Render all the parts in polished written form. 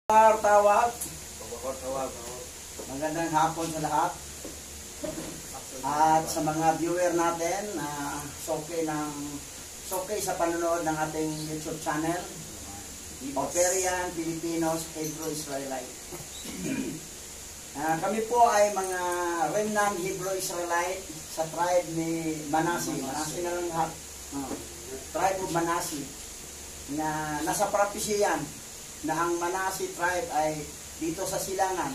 Tawag. Magandang hapon sa lahat. At sa mga viewer natin na sokay sa panonood ng ating YouTube channel, Operian Filipinos Hebrew Israelite. Kami po ay mga remnant Hebrew Israelite sa tribe ni Manasi. Manasi na lang lahat. Tribe of Manasi na nasa propesyan na ang Manasi tribe ay dito sa silangan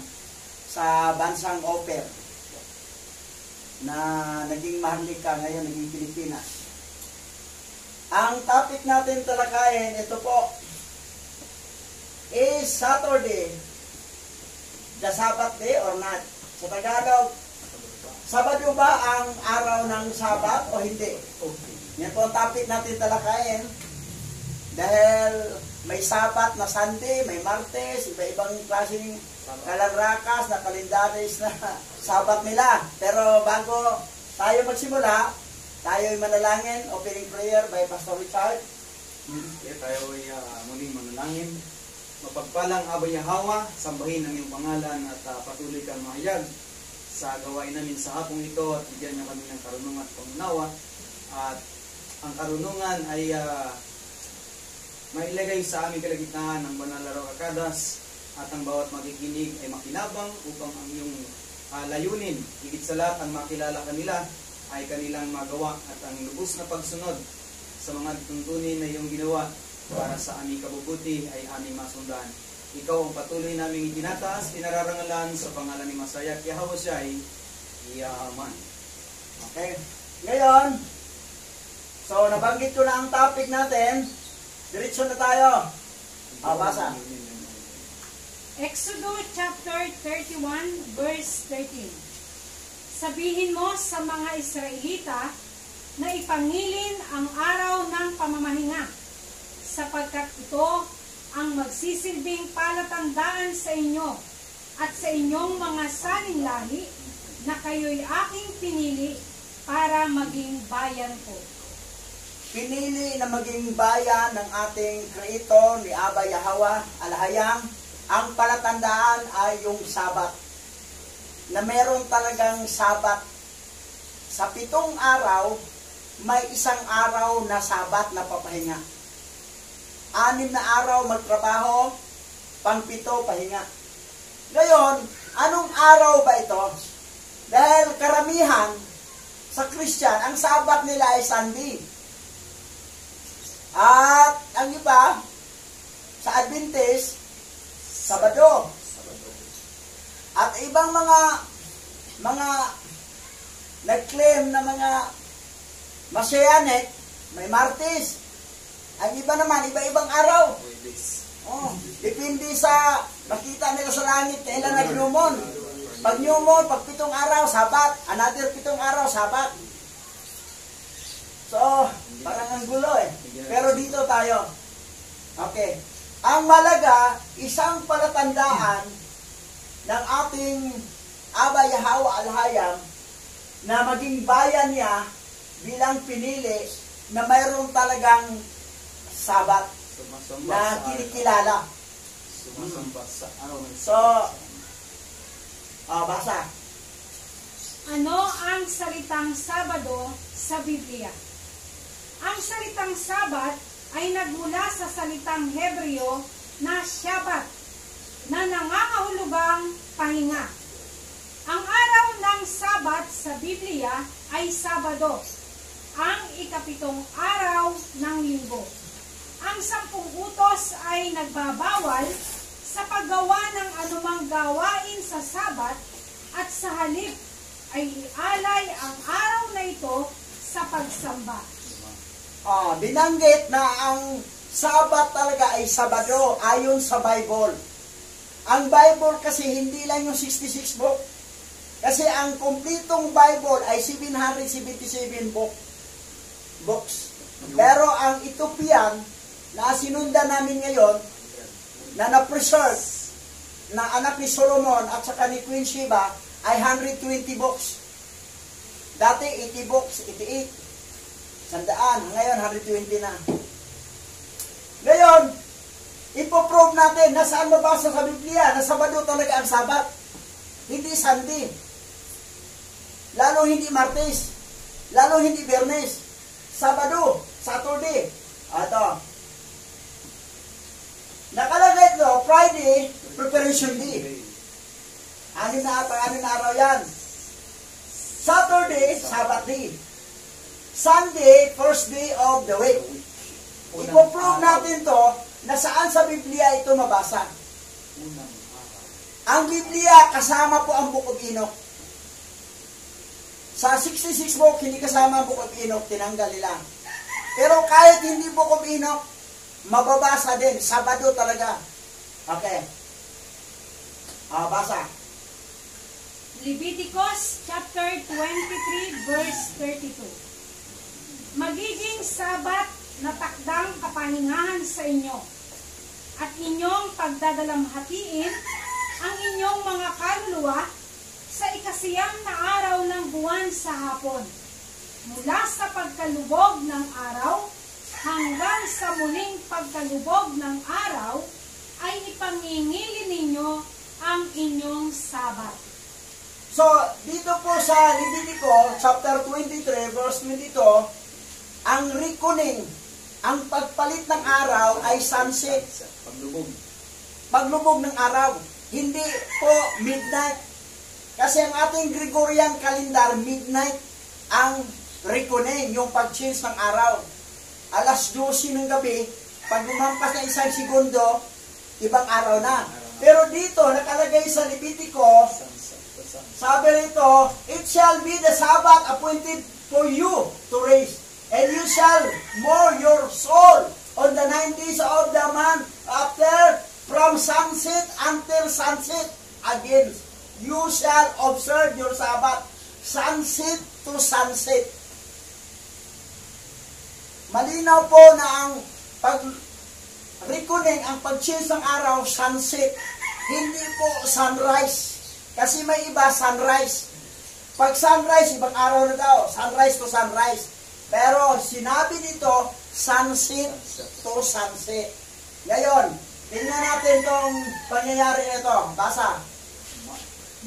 sa bansang Oper na naging Maharlika, ngayon naging Pilipinas. Ang topic natin talakayin, ito po, is Saturday the Sabbath day or not? Sa Tagalog, Sabado ba ang araw ng Sabat o hindi? Yan po ang topic natin talakayin. Dahil may Sabat na Sunday, may Martes, iba-ibang klaseng kalanrakas na kalendaris na Sabat nila. Pero bago tayo magsimula, tayo ay manalangin, opening prayer by Pastor Richard. Tayo ay muling manalangin. Mapagpalang Abay Yahweh, sambahin ang iyong pangalan at patuloy kang mahayag sa gawain namin sa hapong ito at bigyan niyo kami ng karunungan at pangunawa. At ang karunungan ay mailagay sa aming kalagitnaan ng banal na Rakadas at ang bawat makikinig ay makinabang upang ang iyong layunin, higit sa lahat ang makilala kanila ay kanilang magawa at ang lubos na pagsunod sa mga tuntunin na iyong ginawa para sa aming kabubuti ay aming masundan. Ikaw ang patuloy naming itinataas, pinararangalan sa pangalan ni Masaya at Yahweh siya'y Yaman. Okay. Ngayon, so nabanggit ko na ang topic natin. Diretso na tayo. Basa. Exodus chapter 31 verse 13. Sabihin mo sa mga Israelita na ipangilin ang araw ng pamamahinga, sapagkat ito ang magsisilbing palatandaan sa inyo at sa inyong mga saling lahi na kayo'y aking pinili para maging bayan ko. Pinili na maging bayan ng ating Creator ni Abba Yahweh Alhayang. Ang palatandaan ay yung Sabat. Na meron talagang Sabat. Sa 7 araw, may isang araw na Sabat na papahinga. 6 na araw magtrabaho, pang-7 pahinga. Ngayon, anong araw ba ito? Dahil karamihan sa Christian, ang Sabat nila ay Sunday. At ang iba, sa Adventist, Sabado. At ibang mga nag-claim na mga Messianic, may Martes. Ang iba naman, iba-ibang araw. Depende sa makita nila sa langit, kailan nag-new moon. Pag new moon, pag 7 araw, Sabat. Another 7 araw, Sabat. So, parang ang gulo eh. Pero dito tayo. Okay. Ang malaga, isang palatandaan ng ating Abba Yahweh Alhayam na maging bayan niya bilang pinili na mayroon talagang Sabat na kinikilala. So, basa. Ano ang salitang Sabado sa Biblia? Ang salitang Sabat ay nagmula sa salitang Hebreo na Shabbat, na nangangahulugang pahinga. Ang araw ng Sabat sa Biblia ay Sabado, ang ika-7 araw ng linggo. Ang 10 utos ay nagbabawal sa paggawa ng anumang gawain sa Sabat at sa halip ay ialay ang araw na ito sa pagsamba. Binanggit na ang Sabat talaga ay Sabado ayon sa Bible. Ang Bible kasi hindi lang yung 66 book. Kasi ang kumpletong Bible ay 777 books. Pero ang Ethiopian na sinundan namin ngayon, na na-preserve, na anak ni Solomon at saka ni Queen Sheba, ay 120 books. Dati 80 books, 88. 100, ngayon 120 na. Ngayon, Ipoprove natin na saan mabasa sa Biblia na Sabado talaga ang Sabat. Hindi Sunday. Lalo hindi Martes. Lalo hindi Biyernes. Sabado, Saturday. Ito. Nakalagay ito, Friday, preparation day. Anim na araw yan. Saturday, Sabbath day. Sunday, first day of the week. Ipoprove natin to na saan sa Biblia ito mabasa. Ang Biblia, kasama po ang Book of Enoch. Sa 66 book, hindi kasama ang Book of Enoch, tinanggal nila. Pero kahit hindi Book of Enoch, mababasa din. Sabado talaga. Okay. Basa. Leviticus chapter 23 verse 32. Magiging Sabat na takdang kapahingahan sa inyo, at inyong pagdadalamhatiin ang inyong mga kaluluwa sa ikasiyam na araw ng buwan sa hapon, mula sa pagkalubog ng araw hanggang sa muling pagkalubog ng araw, ay ipangingili ninyo ang inyong Sabat. So, dito po sa Leviticus chapter 23 verse 22, ang reckoning, ang pagpalit ng araw ay sunset. Paglubog ng araw. Hindi po midnight. Kasi ang ating Gregorian calendar, midnight ang reckoning, yung pag-change ng araw. Alas 12 ng gabi, pag lumampas na isang segundo, ibang araw na. Pero dito, nakalagay sa Leviticus, sabi rito, it shall be the Sabbath appointed for you to raise, and you shall mourn your soul on the 9 days of the month after, from sunset until sunset. Again, you shall observe your Sabbath, sunset to sunset. Malinaw po na ang pag-reckoning, ang pag-change ng araw, sunset. Hindi po sunrise. Kasi may iba, sunrise. Pag sunrise, ibang araw na daw. Sunrise to sunrise. Pero sinabi dito, sunset to sunset. Ngayon, tingnan natin itong pangyayari nito. Basa.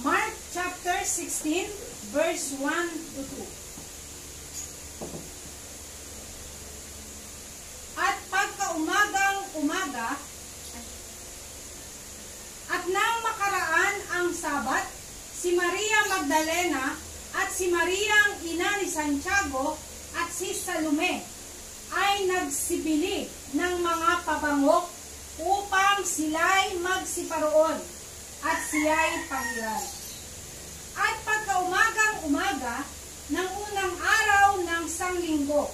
Mark chapter 16, verse 1 to 2. At pagkaumagang-umaga, at nang makaraan ang Sabat, si Maria Magdalena at si Maria ang ina ni Santiago at si Salome ay nagsibili ng mga pabango upang sila'y magsiparoon at siya'y panghiran. At pagkaumagang-umaga ng unang araw ng sanglinggo,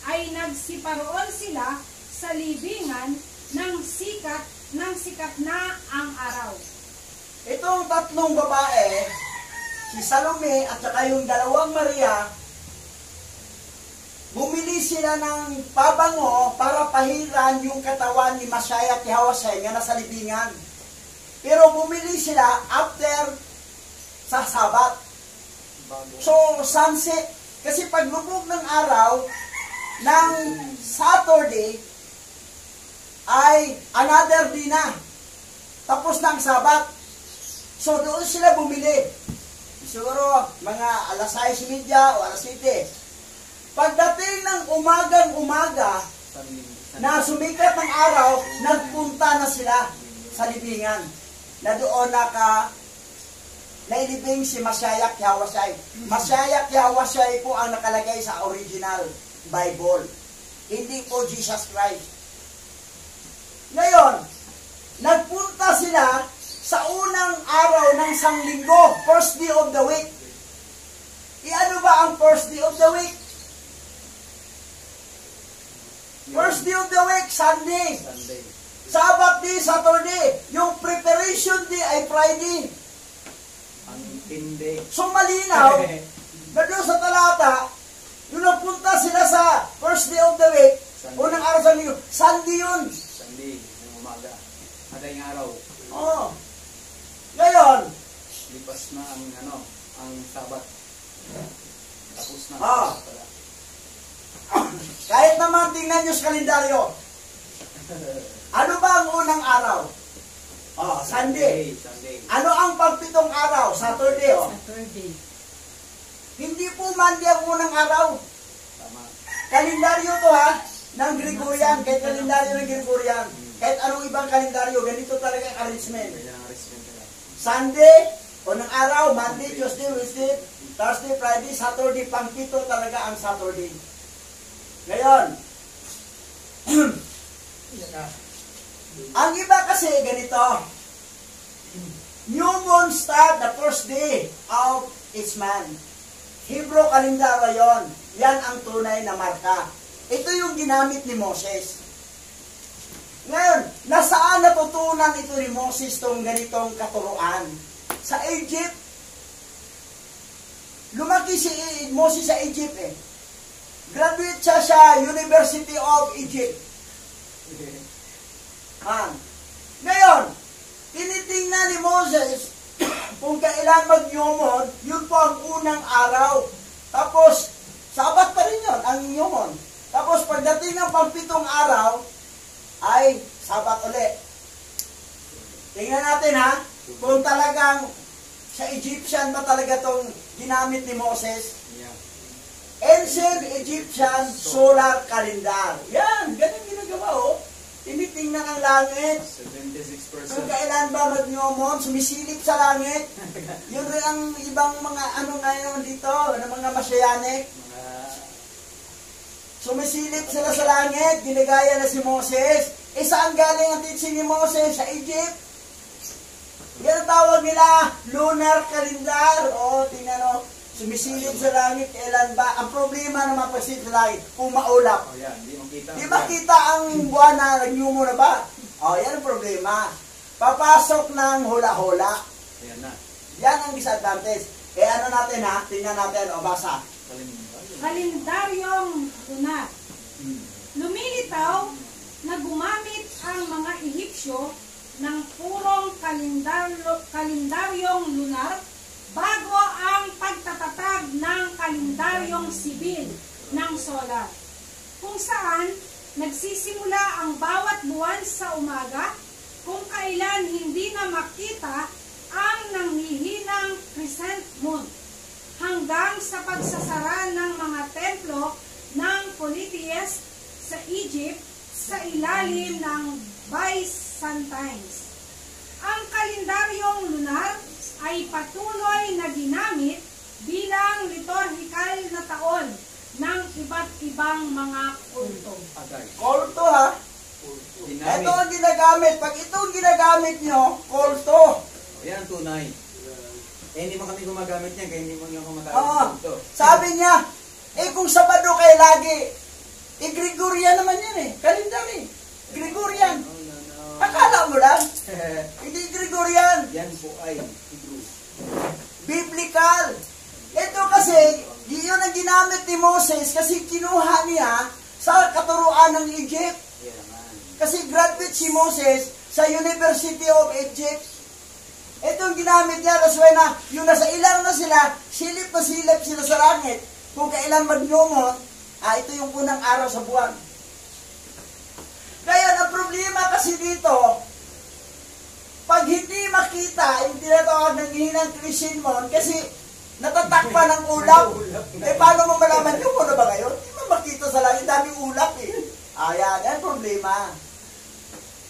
ay nagsiparoon sila sa libingan ng sikat na ang araw. Itong tatlong babae, si Salome at saka yung dalawang Maria, bumili sila ng pabango para pahiran yung katawan ni Masaya Kihawasay nga nasa libingan. Pero bumili sila after sa Sabat. So, sunset. Kasi paglubog ng araw ng Saturday ay another day na. Tapos na ang Sabat. So, doon sila bumili. Siguro, mga alas 6:30 o alas 7. Pagdating ng umagang-umaga, na sumikat ng araw, nagpunta na sila sa libingan. Na doon nailibing si Masaya Kihawasay. Masaya Kihawasay po ang nakalagay sa original Bible. Hindi po Jesus Christ. Ngayon, nagpunta sila sa unang araw ng sanglinggo, first day of the week. Ano ba ang first day of the week? First day of the week, Sunday. Sabbath day, Saturday. Yung preparation day ay Friday. Ang tindi. So malinaw, na doon sa talata, yung nagpunta sila sa first day of the week, unang araw sa linggo, Sunday yun. Sunday, ng umaga. Madaling araw. Oo. Ngayon, Lipas na ang Sabat. Tapos na. Ah. kahit naman tingnan nyo sa kalendaryo, Ano ba ang unang araw? Oh, Sunday. Sunday. Ano ang pangpitong araw? Saturday, oh. Saturday. Hindi po Monday ang unang araw. Tama. Kalendaryo to ha, ng Gregorian, kahit kalendaryo ng Gregorian, kahit anong ibang kalendaryo, ganito talaga ang arrangement. Kaya ang arrangement nila. Sunday, unang araw, Monday, Tuesday, Wednesday, Thursday, Friday, Saturday, pangpito talaga ang Saturday. Ngayon, ang iba kasi ganito, new moon start the first day of each month. Hebrew kalendar yon. Yan ang tunay na marka. Ito yung ginamit ni Moses. Ngayon, nasaan natutunan ito ni Moses tong ganitong katuruan? Sa Egypt. Lumaki si Moses sa Egypt eh. Graduate siya sa University of Egypt. Ngayon, tinitingnan ni Moses kung kailan mag-Yomon, yun po ang unang araw. Tapos, Sabat pa rin yun, ang Yomon. Tapos, pagdating ng pangpitong araw, ay Sabat ulit. Tingnan natin ha, kung talagang sa Egyptian ba talaga itong ginamit ni Moses. Yeah. Ancient Egyptian solar calendar. Yan, ganun ginagawa oh. Tinitingnan ang langit. 76%. Kung kailan ba mag-Yomon, sumisilip sa langit. Yun rin ang ibang mga ano ngayon dito, ng mga Masyayanik. Sumisilip sila sa langit, ginagaya na si Moses. Saan galing ang teaching ni Moses? Sa Egypt. Yan ang tawag nila, lunar calendar. O, tingnan o, sumisilip sa langit, kailan ba? Ang problema na mapasilip sa langit, kung maulap. Oh, yan, di makita. Di makita ang buwan na nag-Yumo na ba? O, yan ang problema. Papasok ng hula-hula. Ayan na. Yan ang disadvantage. Eh ano natin ha? Tingnan natin, o basa. Kalendaryong lunar. Lumilitaw na gumamit ang mga Ehipsyo ng purong kalendaryong lunar bago ang pagtatatag ng kalendaryong sibil ng solar, kung saan nagsisimula ang bawat buwan sa umaga kung kailan hindi na makita ang nanghihinang crescent moon, hanggang sa pagsasara ng mga templo ng polytheist sa Egypt sa ilalim ng Byzantines. Ang kalendaryong lunar ay patuloy na ginamit bilang liturgical na taon ng iba't ibang mga kulto. Kulto ha? Ginamit. Ito ang ginagamit. Pag ito ang ginagamit nyo, kulto. O, yan ang tunay. Eh, hindi mo kami gumagamit niya, kaya hindi mo nyo Oo. kumagamit ito. Sabi niya, kung Sabado kayo lagi, Gregorian naman yan eh. Kalendar eh. Gregorian. No. Akala mo lang. Hindi Gregorian. Yan po ay Hebrew. Biblical. Ito kasi, yun ang ginamit ni Moses kasi kinuha niya sa katuruan ng Egypt. Yan naman. Kasi graduate si Moses sa University of Egypt. Ito ang ginamit niya, Roswena, yung nasa ilang na sila, silip na silip sila sa langit. Kung kailan mag-Yomon, ito yung unang araw sa buwan. Kaya ang problema kasi dito, pag hindi makita, yung tinatawag ng hinang crescent moon, kasi natatakpan ng ulap. Paano mo malaman yung na ba ngayon? Hindi mo makita sa langit, daming ulap eh. Ayan, yan problema.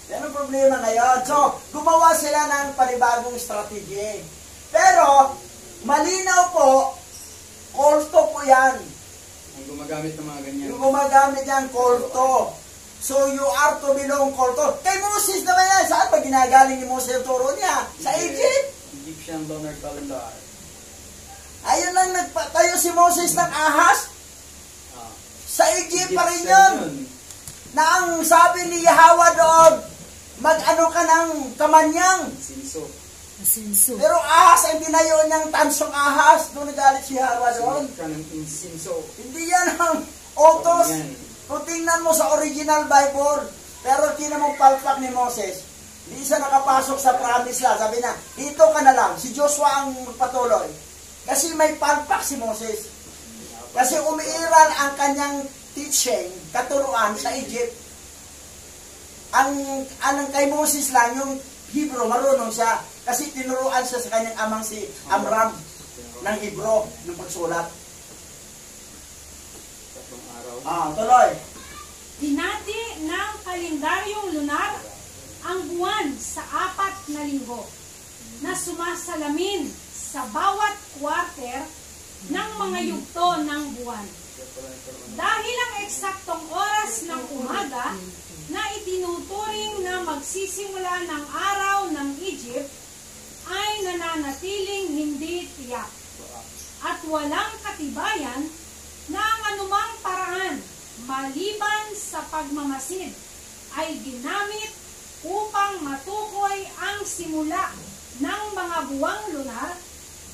Yan ang problema ngayon. So, gumawa sila ng panibagong strategy. Pero, malinaw po, kulto po yan. Ang gumagamit ng mga ganyan. Yung gumagamit yan, kulto. So, you are to belong kulto. Kay Moses naman yan. Saan ba ginagaling ni Moses yung turo niya? Sa Egypt. Egyptian lunar calendar. Ayun lang nagpatayo si Moses ng ahas. Sa Egypt pa rin Egyptian yun. Na ang sabi ni Yahweh doon, mag-ano ka ng kamanyang. Insinso. Pero ahas ang tinayo niyang tansong ahas. Doon nagalit si Yahweh doon. Ka ng insinso. Hindi yan ang utos. Yan. Kung tingnan mo sa original Bible, pero tinamong palpak ni Moses, hindi siya nakapasok sa promise land. Sabi na, dito ka na lang. Si Joshua ang magpatuloy. Kasi may palpak si Moses. Kasi umiiral ang kanyang teaching, katuruan sa Egypt. ang kay Moses lang, yung Hebrew, marunong siya. Kasi tinuruan siya sa kanyang amang si Amram ng Hebrew, ng pagsulat. Tatlong araw. Tuloy. Hinati ng kalendaryong lunar ang buwan sa 4 na linggo na sumasalamin sa bawat quarter ng mga yugto ng buwan. Dahil ang eksaktong oras ng umaga na itinuturing na magsisimula ng araw ng Egypt ay nananatiling hindi tiyak at walang katibayan na ang anumang paraan maliban sa pagmamasid ay ginamit upang matukoy ang simula ng mga buwang lunar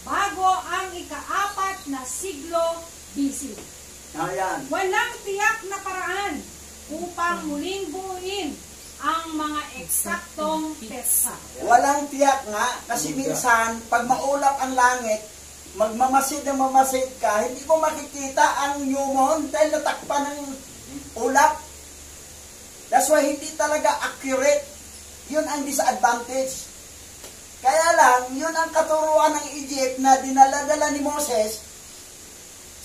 bago ang ika-4 na siglo BC. Ayan. Walang tiyak na paraan upang muling buuin ang mga eksaktong petsa. Walang tiyak nga, kasi minsan, pag maulap ang langit, magmamasid na mamasid ka, hindi mo makikita ang new moon dahil natakpan ng ulap. That's why hindi talaga accurate. Yun ang disadvantage. Kaya lang, yun ang katuruan ng Egypt na dinala-dala ni Moses.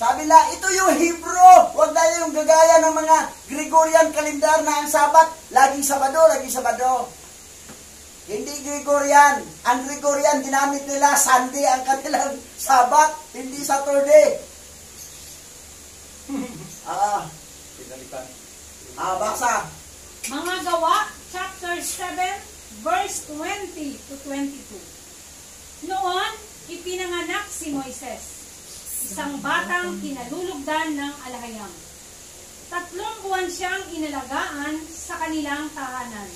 Sabi na, ito yung Hebrew. Huwag na yung gagaya ng mga Gregorian calendar na ang Sabat. Laging Sabado, laging Sabado. Hindi Gregorian. Ang Gregorian, ginamit nila Sunday ang kanilang Sabat, hindi Saturday. Pinalitan. Basa. Mga Gawa, chapter 7, verse 20 to 22. Noon, ipinanganak si Moises, isang batang kinalulugdan ng alahayang. 3 buwan siyang inalagaan sa kanilang tahanan.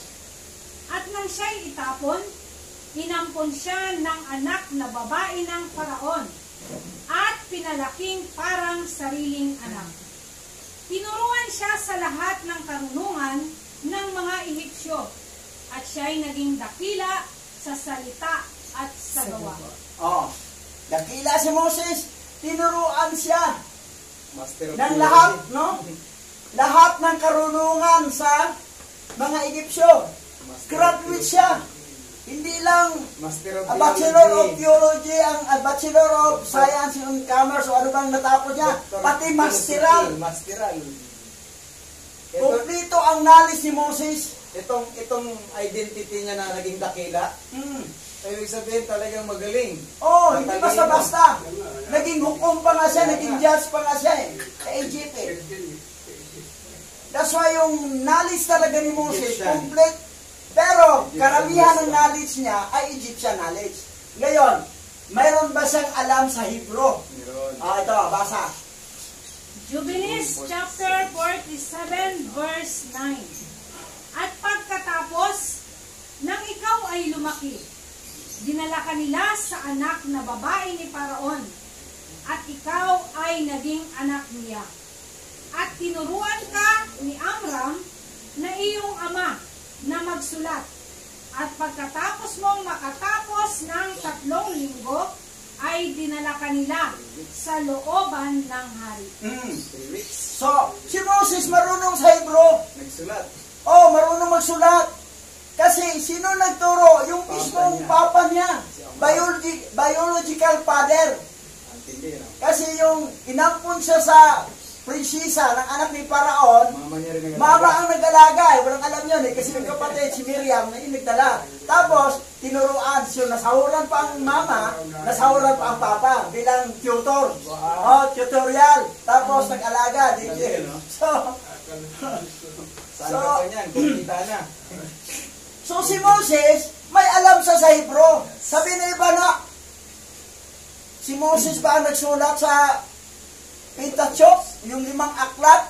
At nang siya'y itapon, inampon siya ng anak na babae ng Paraon at pinalaking parang sariling anak. Tinuruan siya sa lahat ng karunungan ng mga Ehipsyo at siya'y naging dakila sa salita at sa gawa. Dakila si Moses, tinuruan siya Master of ng theology. lahat, no? Lahat ng karunungan sa mga Egyptyo. Graduate siya. Hindi lang Master of a Bachelor of Theology, a Bachelor of Science and Commerce, o ano bang natapos niya. Pati masteral. Masteral. Kumplito ang knowledge ni Moses. Itong identity niya na naging dakila, ibig sabihin talagang magaling. Hindi basta-basta. Naging hukom pa nga siya, naging judge pa nga siya sa Egypt That's why yung knowledge talaga ni Moses, complete. Pero karamihan ng knowledge niya ay Egyptian knowledge. Ngayon, mayroon ba siyang alam sa Hebrew? Meron. Ito, basa. Jubilees chapter 47 verse 9. At pagkatapos nang ikaw ay lumaki, dinala ka nila sa anak na babae ni Paraon, at ikaw ay naging anak niya. At tinuruan ka ni Amram na iyong ama na magsulat. At pagkatapos mong makatapos ng 3 linggo, ay dinala ka nila sa looban ng hari. 3 weeks. So, si Moses marunong sa Hebrew. Nagsulat. Marunong magsulat. Kasi sino nagturo? Yung mismong papa niya. Biological father. Antindi, no? Kasi yung inampun siya sa prinsesa ng anak ni Paraon, Mama niya rin mama ang nag-alaga. Walang alam yun kasi yung kapatid, si Miriam, na yung nagdala. Tapos, tinuruan siya, nasahuran pa ang mama, nasahuran pa ang papa bilang tutor. Tutorial. Tapos, nag-alaga. Saan ka pa niyan? Kumita na. So, si Moses, may alam sa Hebrew. Sabi na iba na, si Moses ba ang nagsulat sa Pentateuch, yung 5 aklat,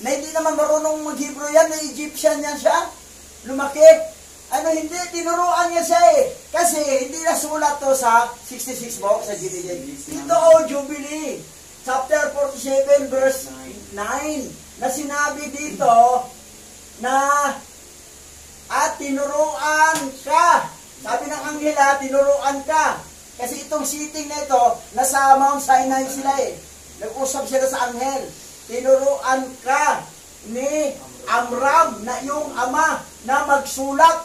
na hindi naman marunong mag-Hebrew yan, na Egyptian yan siya, lumaki. Hindi, tinuruan niya siya Kasi hindi nasulat to sa 66 books sa GDJ. Ito Jubilee, chapter 47, verse 9, na sinabi dito na at tinuruan ka. Sabi ng anghela, tinuruan ka. Kasi itong sitting na ito, nasa Mount Sinai sila Nag-usap sila sa anghel. Tinuruan ka ni Amram na yung ama na magsulat.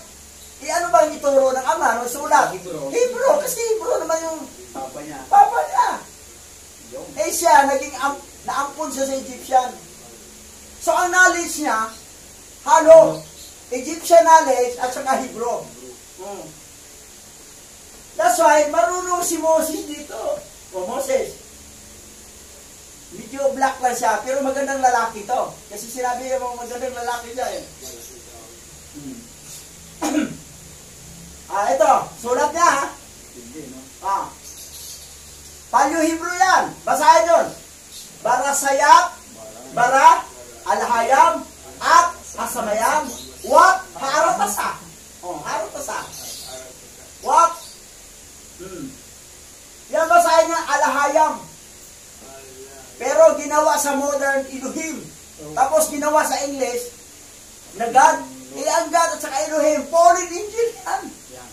Ano ba ang ituro ng ama na magsulat? Hebrew. Kasi Hebrew naman yung papa niya. Siya, naampun siya sa Egyptian. So, ang knowledge niya, halo, Egyptian knowledge at saka Hebrew. That's why, marunong si Moses dito. Moses. Medyo black lang siya, pero magandang lalaki to. Kasi sinabi niya mga magandang lalaki siya eh. Ito, sulat niya ha. Palyo Hebrew yan. Basahin doon. Barasayat, bara, alhayam, at hasamayam, wat, haarapasa. Haarapasa. Wat. Yan basahin niya, alhayam. Pero ginawa sa modern Elohim. Tapos ginawa sa English na God. Ang God at saka Elohim, fallen angel yan.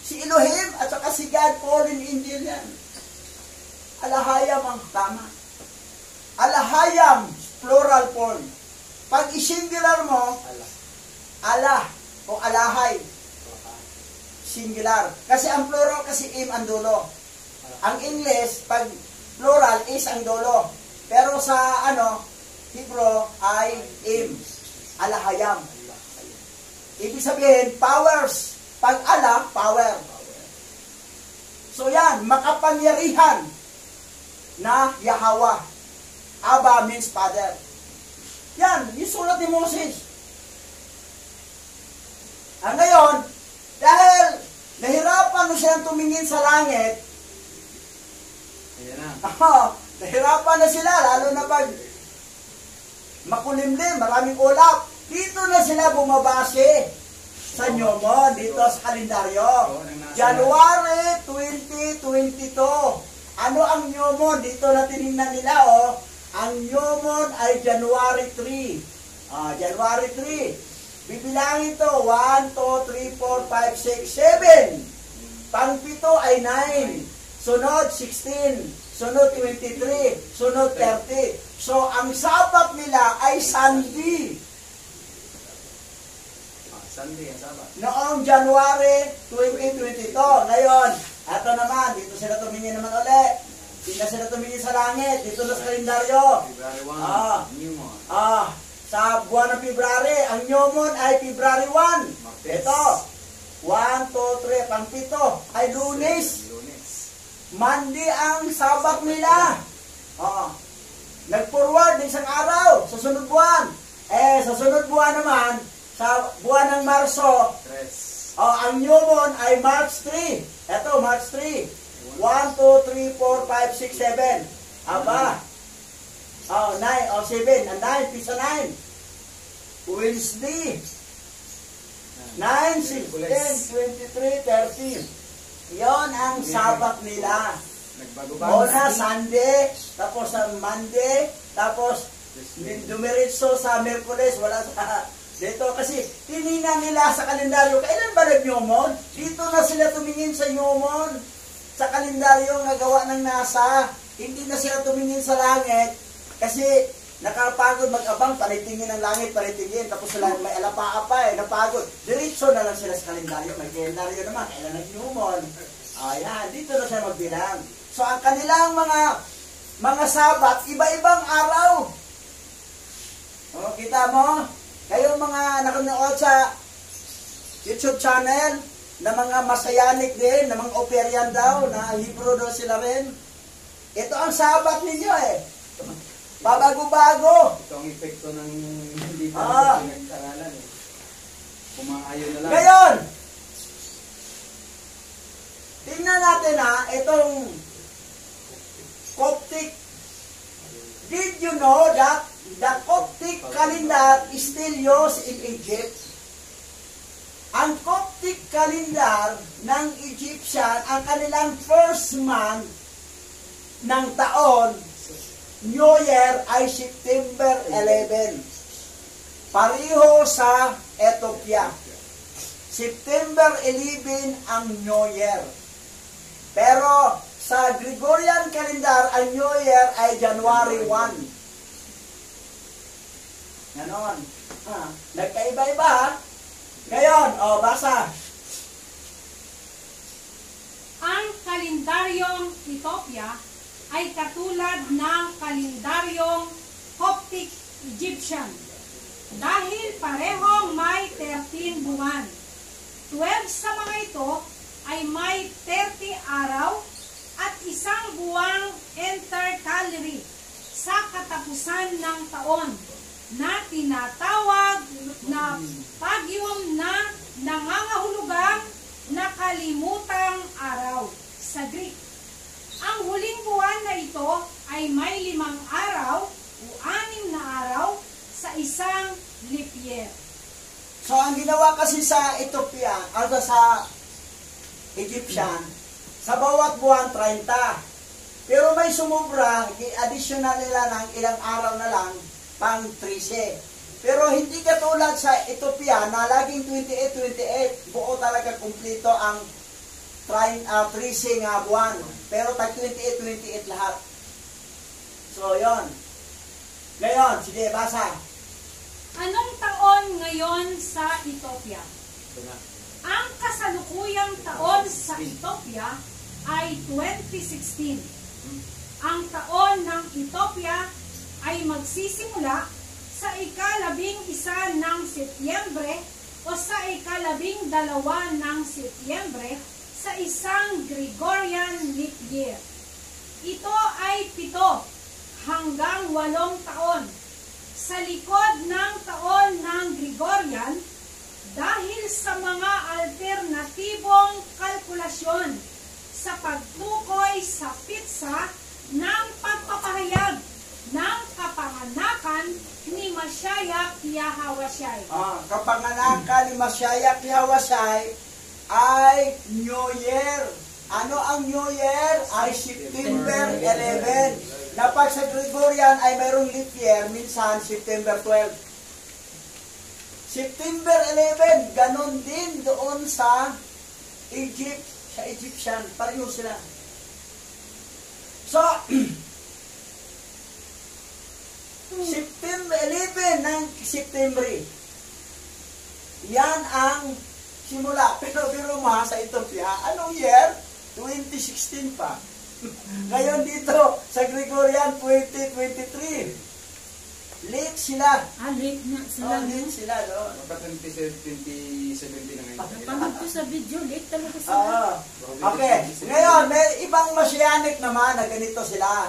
Si Elohim at saka si God, fallen angel yan. Alahayam ang tama. Alahayam, plural form. Pag i-singular mo, Allah o alahay. Singular. Kasi ang plural kasi im ang dulo. Ang English, pag plural is ang dulo. Pero sa Hebrew ay im. Alahayam. Ibig sabihin, powers. Pag Allah, power. So yan, makapangyarihan na Yahweh. Abba means father. Yan, yung sulat ni Moses. Ngayon, dahil nahirapan na siyang tumingin sa langit, nahirapan na sila, lalo na pag makulimlim, maraming ulap. Dito na sila bumabase sa Nyomon, dito sa kalendaryo. January 2022. Ano ang Nyomon? Dito na tinignan nila, Ang Nyomon ay January 3. January 3. Bibilangin ito, 1, 2, 3, 4, 5, 6, 7. Pang-pito ay 9. Sunod, 16. Sunod, 23. Sunod, 30. So, ang sabat nila ay Sunday. Sunday ang sabat. Noong January 2022. Ngayon, ito naman, dito sila tumingin naman ulit. Dito sila tumingin sa langit. Dito na sa kalendaryo. February 1, Nyomon. Sa buwan ng February, ang Nyomon ay February 1. Ito. 1, 2, 3, pang-pito ay Lunes. Monday ang sabat nila. Nag-forward ng isang araw sa sunod buwan. Sa sunod buwan naman, sa buwan ng Marso, ang Nyomon ay March 3. Ito, March 3. 1, 2, 3, 4, 5, 6, 7. Aba. 9, 7. Ang 9, pisa 9. Wednesday. 9, 16, 23, 30. Yon ang sabat nila. Una, Sunday, tapos sa Monday, tapos dumiritso sa Merkules, wala sa dito. Kasi tinignan nila sa kalendaryo, kailan ba nag-Nyomon? Dito na sila tumingin sa Nyomon. Sa kalendaryo nga gawa ng NASA, hindi na sila tumingin sa langit kasi nakapagod mag-abang, panitingin ng langit, panitingin, tapos sila may alapaa pa napagod. Diretso na lang sila sa kalendaryo. May kalendaryo naman, kailan nag-Nyomon. Ayan, dito na sila magbilang. So, ang kanilang mga sabat, iba-ibang araw. Kita mo? Kayong mga nakanood sa YouTube channel, na mga masayanik din, na mga Operian daw, na Hebrew daw sila rin. Ito ang sabat ninyo Babago-bago. Ito ang epekto ng hindi pa pinag-aralan Kumaayo na lang. Ngayon, tingnan natin itong Coptic. Did you know that the Coptic calendar is still used in Egypt? Ang Coptic calendar ng Egyptian, ang kanilang first month ng taon, New Year ay September 11. Pareho sa Ethiopia. September 11 ang New Year. Pero sa Gregorian calendar, ang New Year ay January 1. Ganon. Nagkaiba-iba ha. Ngayon, basa. Ang kalendaryong Ethiopia ay katulad ng kalendaryong Coptic Egyptian dahil parehong may 13 buwan. 12 sa mga ito ay may 30 araw at isang buwang intercalary sa katapusan ng taon na tinatawag na pagyum na nangangahulugang nakalimutang araw sa Greek. Ang huling buwan na ito ay may 5 araw o 6 na araw sa isang leap year. So, ang ginawa kasi sa Ethiopia, sa Egyptian, sa bawat buwan, 30. Pero may sumubra, additional nila ng ilang araw na lang, pang 13. Pero hindi katulad sa Ethiopia na laging 28, buo talaga kumplito ang 13 nga buwan. Pero tag 28 lahat. So, yon. Ngayon, sige, basa. Anong taon ngayon sa Ethiopia? Ito na. Ang kasalukuyang taon sa Ethiopia ay 2016. Ang taon ng Ethiopia ay magsisimula sa ika-11 ng Setyembre o sa ika-12 ng Setyembre sa isang Gregorian leap year. Ito ay 7 hanggang 8 taon sa likod ng taon ng Gregorian dahil sa mga alternatibong kalkulasyon sa pagtukoy sa pitsa ng pagpapahayag ng kapanganakan ni Mashiach Yahawashai. Kapanganakan ni Mashiach Yahawashai ay New Year. Ano ang New Year? Ay September 11. Na pag sa Gregorian ay mayroong leap year, minsan September 12. September 11, ganon din doon sa Egypt, sa Egyptian, pareho sila. So, September 11 ng September, yan ang simula. Pero biro mo sa Ethiopia, anong year? 2016 pa. Ngayon dito, sa Gregorian, 2023. Late sila. Late na sila. Late sila, no? Baka 2017 na ngayon. Napanood ko sa video, late talaga sila. Okay. Ngayon, may ibang Messianic naman na ganito sila.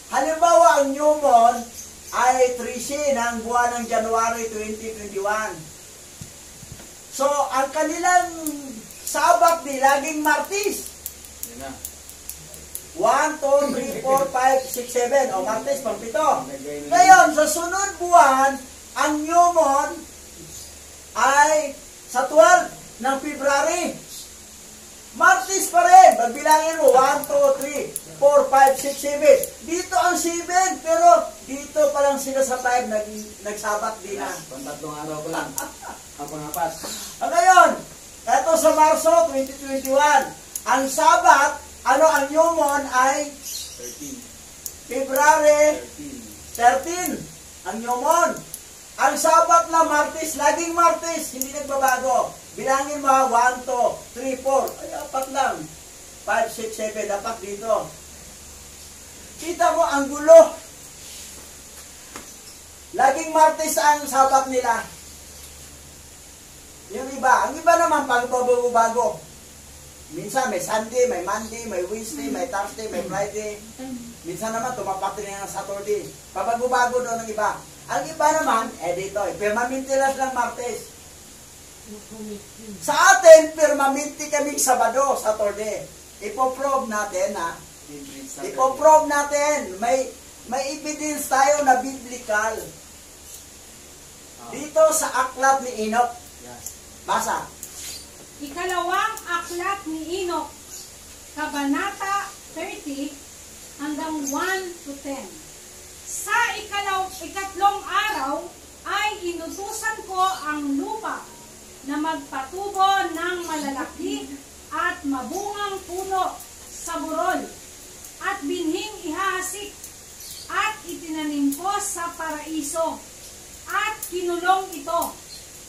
Halimbawa, ang new moon ay 13 ng buwan ng January 2021. So, ang kanilang Sabat di laging Martis. Yan na. 1, 2, 3, 4, 5, 6, 7. O, Martes, pang-7. Ngayon, sa sunod buwan, ang new moon ay sa 12 ng February. Martes pa rin. Magbilangin mo, 1, 2, 3, 4, 5, 6, 7. Dito ang 7, pero dito pa lang sila sa 5, nagsabat din na. Pantatlong araw ko lang. Ang pang-apat. Ngayon, eto sa Marso 2021, ang Sabat, ang new moon ay 13. February 13, ang new moon. Ang Sabat na Martes, laging Martes, hindi nagbabago. Bilangin mo, 1, 2, 3, 4. Ay, 4 lang. 5, 6, 7, dapat dito. Kita mo, ang gulo. Laging Martes ang Sabat nila. Yung iba. Ang iba naman, pagbabago-bago. Minsan may Sunday, may Monday, may Wednesday, may Thursday, may Friday. Minsan naman, tumapak din ng Saturday. Pabago-bago doon ang iba. Ang iba naman, dito, permanentilas lang Martes. Sa atin, permanente kaming Sabado, Saturday. Ipoprove natin, ha? Ipoprove natin. May evidence tayo na biblical. Dito sa aklat ni Enoch. Basa. Ikalawang aklat ni Enoch, Kabanata 30 hanggang 1 to 10. Sa ikatlong araw ay inutusan ko ang lupa na magpatubo ng malalaki at mabungang puno sa burol at binhing ihahasik at itinanim ko sa paraiso at kinulong ito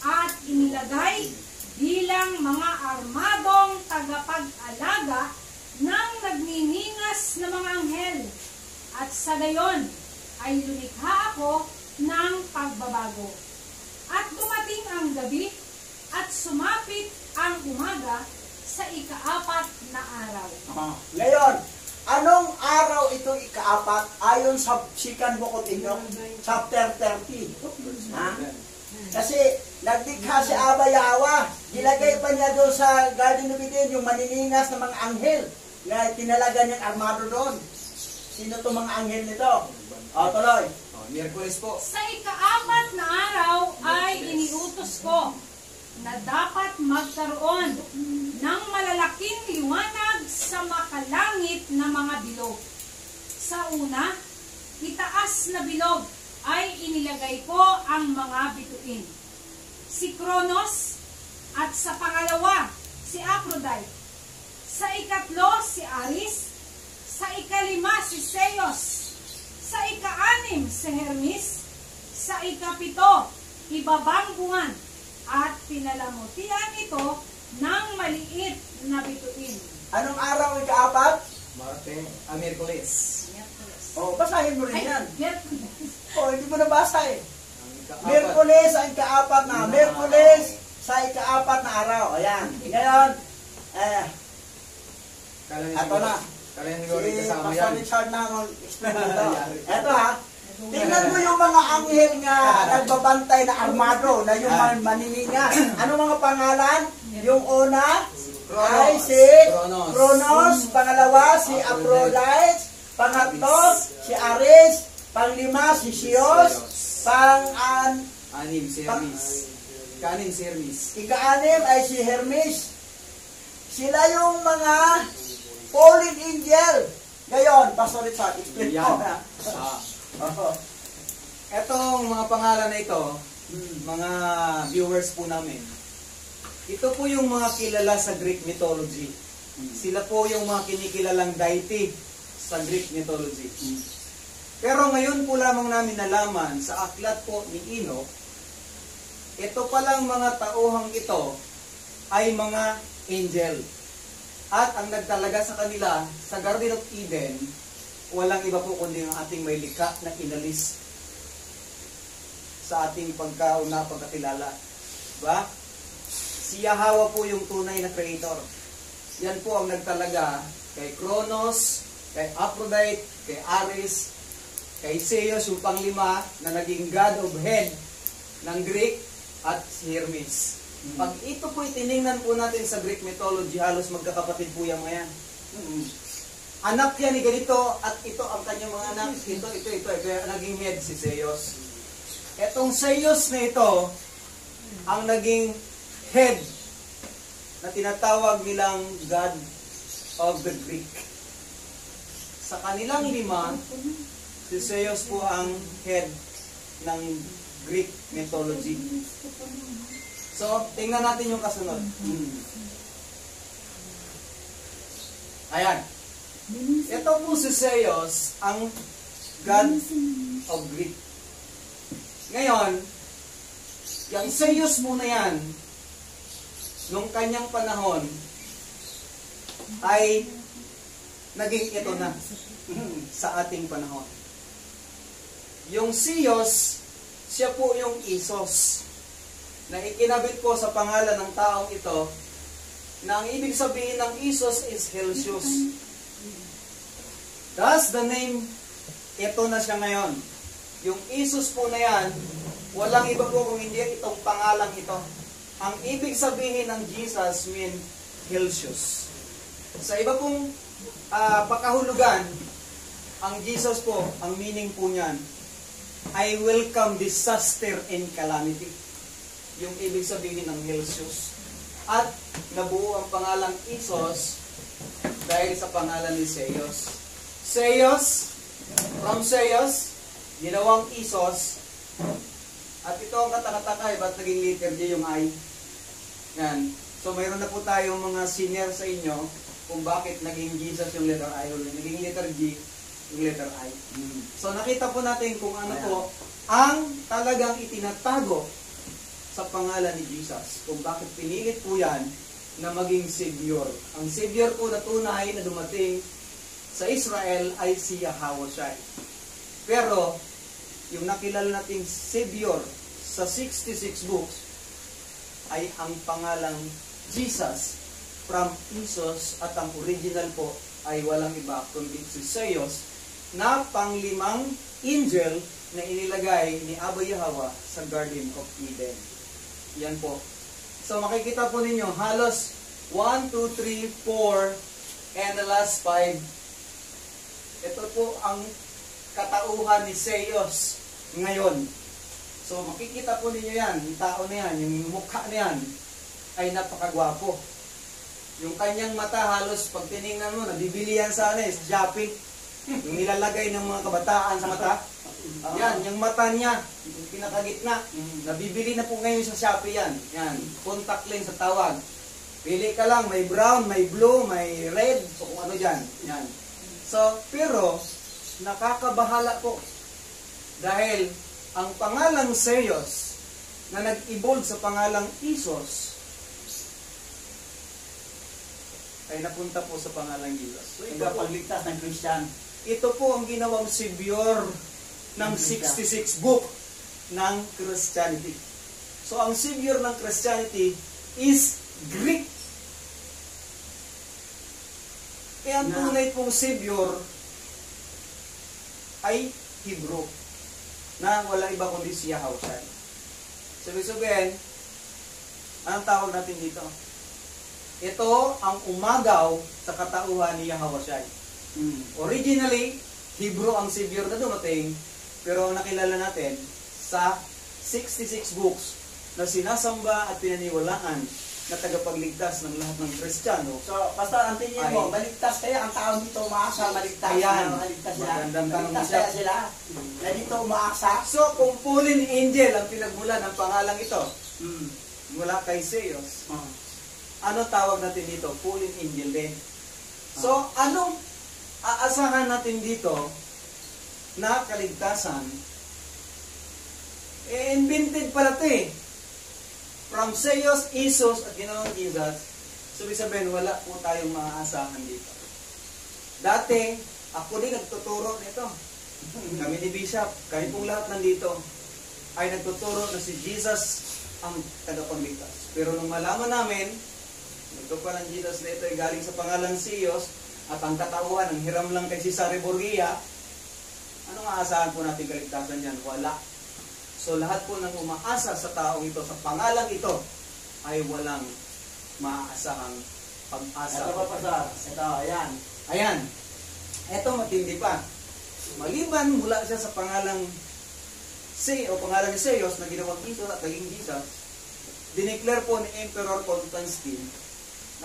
at inilagay bilang mga armadong tagapag-alaga ng nagniningas na mga anghel. At sa gayon ay lunikha ako ng pagbabago. At dumating ang gabi at sumapit ang umaga sa ika-4 na araw. Ngayon, anong araw ito ika-4 ayon sa 2 Book of Enoch, chapter 30? Ha? Kasi nagdikha si Abba Yahweh, gilagay pa niya doon sa Garden of Eden yung maniningas ng mga anghel na tinalaga niyang armado doon. Sino itong mga anghel nito? O, tuloy. Miyerkules po. Sa ika-4 na araw ay iniutos ko na dapat magkaroon ng malalaking liwanag sa makalangit na mga bilog. Sa una, itaas na bilog ay inilagay ko ang mga bituin. Si Kronos at sa pangalawa, si Aphrodite. Sa ikatlo, si Aris. Sa ikalima, si Zeus. Sa ika-6, si Hermes. Sa ika-7, ibabang buwan. At pinalamutian ito ng maliit na bituin. Anong araw ika-4? Miyerkules. O, basahin mo rin yan. Miyerkules. O, hindi mo nabasa eh. Ang ika-4. Miyerkules ang ika-4 na. Miyerkules sa ika-4 na araw. Ayan. Ngayon, ato na. Kala niyo Si rin kasama Pastor yan. Richard na explain dito. Eto ha. Tingnan mo yung mga anghel nga nagbabantay na armado na yung maniningas. Ano mga pangalan? Yung una ay si Kronos, pangalawa si Aphrodite, pangatlo si Aris, panglima si Zeus, Anim, si Hermes. Ika-6, si Hermes. ika-6 ay si Hermes. Sila yung mga fallen angel. Ngayon, Pastor Richard, explain ko na. Etong mga pangalan na ito, mga viewers po namin, ito po yung mga kilala sa Greek mythology. Sila po yung mga kinikilalang deity sa Greek mythology. Pero ngayon po lamang namin nalaman sa aklat po ni Enoch, ito palang mga tauhang ito ay mga angel. At ang nagtalaga sa kanila sa Garden of Eden, walang iba po kundi ang ating may likha na inalis sa ating pagkakilala. Diba? Si Yahweh po yung tunay na creator. Yan po ang nagtalaga kay Kronos, kay Aphrodite, kay Aris, kay Zeus yung panglima na naging God of Head ng Greek, at si Hermes. Pag ito po itiningnan po natin sa Greek mythology, halos magkakapatid po yung mga yan. Anak yan ni ganito at ito ang kanyang mga anak. Ito. Kaya naging head si Zeus. Etong Zeus na ito, ang naging head na tinatawag nilang God of the Greek. Sa kanilang lima, si Zeus po ang head ng Greek mythology. So, tingnan natin yung kasunod. Ayan. Ito po si Zeus, ang God of Greek. Ngayon, yung Zeus muna yan, nung kanyang panahon, ay naging ito na sa ating panahon. Yung Zeus, siya po yung Isos, na ikinabit po sa pangalan ng taong ito, na ang ibig sabihin ng Isos is Celsius. Thus, the name, ito na siya ngayon. Yung Isos po na yan, walang iba po kung hindi itong pangalang ito. Ang ibig sabihin ng Jesus mean Celsius. Sa iba pong pakahulugan, ang Jesus po, ang meaning po niyan, I welcome disaster and calamity. Yung ibig sabihin ng Celsius. At nabuo ang pangalang Isos dahil sa pangalan ni Zeus. Zeus, from Zeus, ginawang Isos. At ito ang katakataka, ba't naging letter J yung I? Yan. So mayroon na po tayong mga senior sa inyo kung bakit naging Jesus yung letter I o naging letter G yung letter I. So nakita po natin kung ano po ang talagang itinatago sa pangalan ni Jesus. Kung bakit pinilit po yan na maging Savior. Ang Savior po na tunay na dumating sa Israel ay si Yahweh Shai. Pero, yung nakilala nating Savior sa 66 books ay ang pangalang Jesus from Isos, at ang original po ay walang iba kundi si Seos na panglimang angel na inilagay ni Abba Yahweh sa Garden of Eden. Yan po. So makikita po ninyo, halos 1, 2, 3, 4, and the last 5. Ito po ang katauhan ni Seos ngayon. So makikita po ninyo yan, yung tao na yan, yung mukha na yan, ay napakagwapo. Yung kanyang mata halos pag tinignan mo, nabibili yan sa Shopee. Yung nilalagay ng mga kabataan sa mata. Yan, yung mata niya, yung pinakagitna. Nabibili na po ngayon sa Shopee yan. Yan, contact lens sa tawag. Pili ka lang, may brown, may blue, may red, so kung ano dyan. Yan. So, pero, nakakabahala po. Dahil, ang pangalang Seos, na nag-evolve sa pangalang Isos, ay napunta po sa pangalang Jesus. So, ikaw pagligtas ng Christian. Ito po ang ginawang Savior ng 66 book ng Christianity. So, ang Savior ng Christianity is Greek. Kaya ang tunay pong Savior ay Hebrew, na wala iba kundi si Yahweh Shai. Sabi-sabihin, anong tawag natin dito? Ito ang umagaw sa katauhan ni Yahweh Shai. Originally, Hebrew ang Savior na dumating, pero nakilala natin sa 66 books na sinasamba at pinaniwalaan na tagapagligtas ng lahat ng Kristiyano. So, basta ang tingin mo, maligtas kaya ang tao dito umaasa, maligtas. Ayan. Maligtas sila. Magandang tanong Maligtas siya. kaya sila. Na dito umaasa. So, kung fallen angel ang pinagmula ng pangalang ito, mula kay Seos, ano tawag natin dito? Fallen angel din. So, anong aasahan natin dito na kaligtasan? Invented pala ito eh. From Seos, Isos, at ginawang Jesus, sabi-sabihin, wala po tayong maaasahan dito. Dati, ako din nagtuturo nito. Kami ni Bishop, kahit pong lahat nandito, ay nagtuturo na si Jesus ang tagapagligtas. Pero nung malaman namin, ito pa ng Jesus na ito ay galing sa pangalang Seos, at ang katauhan, ang hiram lang kay Cesare Borgia, anong aasahan po natin kaligtasan yan? Wala. So lahat po ng umaasa sa taong ito, sa pangalang ito, ay walang maaasahang pag-asa. Ito pa pa sa, ito, ayan. Ayan. Ito matindi pa. Maliban mula siya sa pangalang pangalang ni Seos na ginawang Isos at naging Jesus, dineclare po ni Emperor Constantine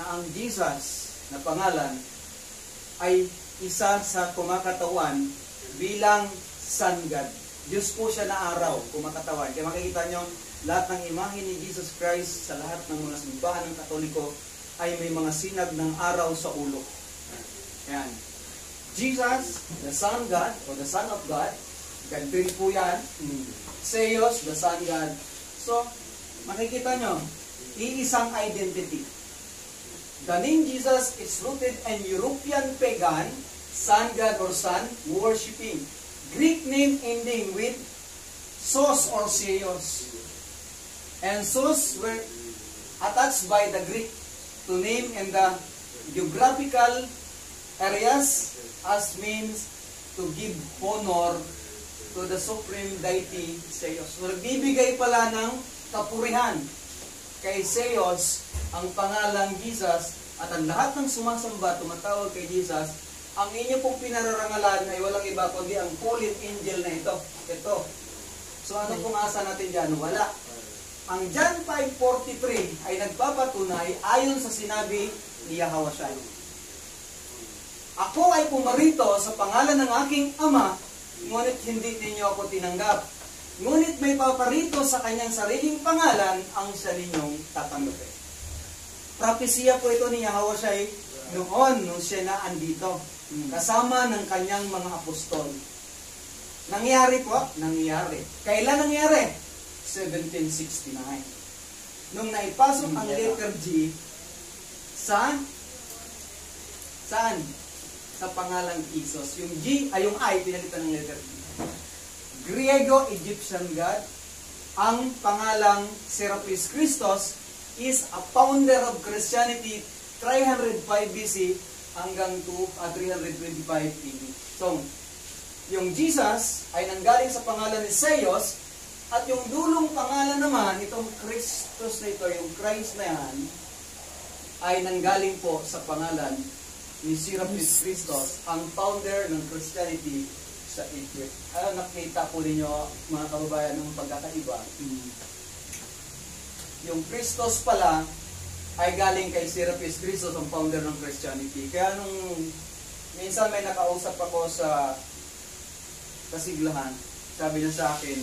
na ang Jesus na pangalan ay isa sa kumakatawan bilang Sun God. Diyos po siya na araw, kumakatawan. Kaya makikita nyo, lahat ng imahe ni Jesus Christ sa lahat ng mga simbahan ng Katoliko ay may mga sinag ng araw sa ulo. Ayan. Jesus, the Son God, o the Son of God, God din po yan. Seos, the Sun God. So, makikita nyo, iisang identity. The name Jesus is rooted in European pagan, sun god or sun worshipping. Greek name ending with Sos or Seos. And Sos were attached by the Greek to name in the geographical areas as means to give honor to the supreme deity Seos. So, nagbibigay pala ng kapurihan kay Seos ang pangalang Jesus, at ang lahat ng sumasamba, tumatawag kay Jesus, ang inyo pong pinararangalan ay walang iba kundi ang fallen angel na ito. Ito. So ano pong asa natin dyan? Wala. Ang John 5:43 ay nagpapatunay ayon sa sinabi ni Yahweh Shai. Ako ay pumarito sa pangalan ng aking Ama, ngunit hindi ninyo ako tinanggap. Ngunit may paparito sa kanyang sariling pangalan ang siya ninyong tatanggapin. Propesya po ito ni Yahweh Shai noon nung siya na andito, kasama ng kanyang mga apostol. Nangyari po, nangyari. Kailan nangyari? 1769. Nung naipasok ang letter G saan? Sa pangalang Isos. Yung G ay yung I pinalitan ng letter G. Griego-Egyptian God. Ang pangalang Serapis Christos is a founder of Christianity 305 BC hanggang 325 AD. So, yung Jesus ay nanggaling sa pangalan ni Zeus at yung dulong pangalan naman, itong Christos na ito, yung Christ na yan, ay nanggaling po sa pangalan ni Serapis Christos, ang founder ng Christianity sa Egypt. Nakita po ninyo, mga kababayan, ng pagkakaiba. Yung Christos pala ay galing kay Serapis Christos, ang founder ng Christianity. Kaya nung minsan may nakausap ako sa kasiglahan, sabi niya sa akin,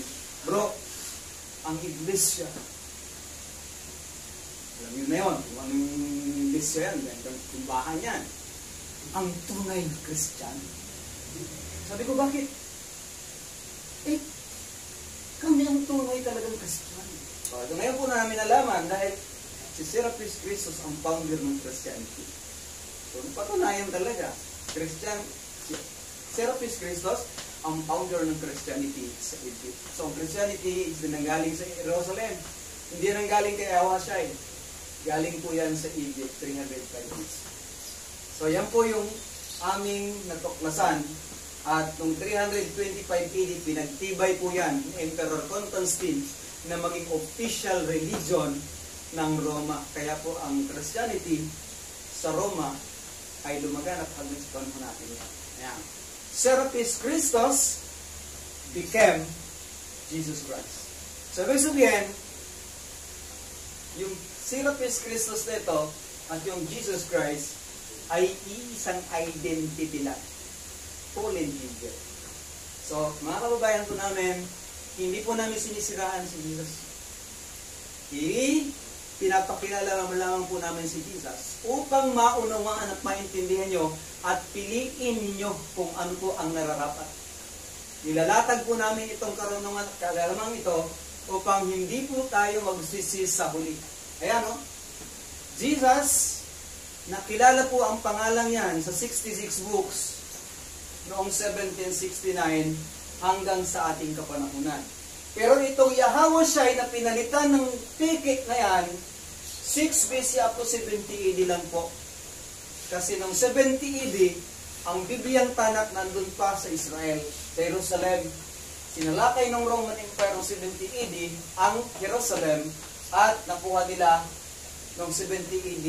bro, ang iglesia, alam niyo na yun, kung anong iglesia yan, kumbahan yan, ang tunay na Christian. Sabi ko, bakit? Kami ang tunay talagang Christian. So, ngayon po namin nalaman dahil si Serapis Christos ang founder ng Christianity. So, patunayan talaga, Serapis Christos ang founder ng Christianity sa Egypt. So, ang Christianity is nanggaling sa Jerusalem. Hindi nanggaling kay Ahwashai. Galing po yan sa Egypt, 305 years. So, yan po yung aming natuklasan. At noong 325 AD, pinagtibay po yan ni Emperor Constantine na maging official religion ng Roma. Kaya po ang Christianity sa Roma ay lumaganap hanggang sa panahon natin yan. Ayan. Serapis Christos became Jesus Christ. So, ibig sabihin, yung Serapis Christos nito at yung Jesus Christ ay iisang identity lang. Fallen angel. So, mga kababayan po namin, hindi po namin sinisiraan si Jesus. Pinapakilala lamang po namin si Jesus upang maunawaan at maintindihan nyo at piliin ninyo kung ano po ang nararapat. Nilalatag po namin itong karunungan at kalalamang ito upang hindi po tayo magsisi sa huli. Ayan o. Jesus, nakilala po ang pangalan yan sa 66 books noong 1769 hanggang sa ating kapanahunan. Pero itong Yahweh na pinalitan ng pikit na yan, 6 BC up to 70 AD lang po. Kasi noong 70 AD, ang Bibliang Tanak nandun pa sa Israel, sa Jerusalem. Sinalakay ng Roman Empire noong 70 AD ang Jerusalem at nakuha nila noong 70 AD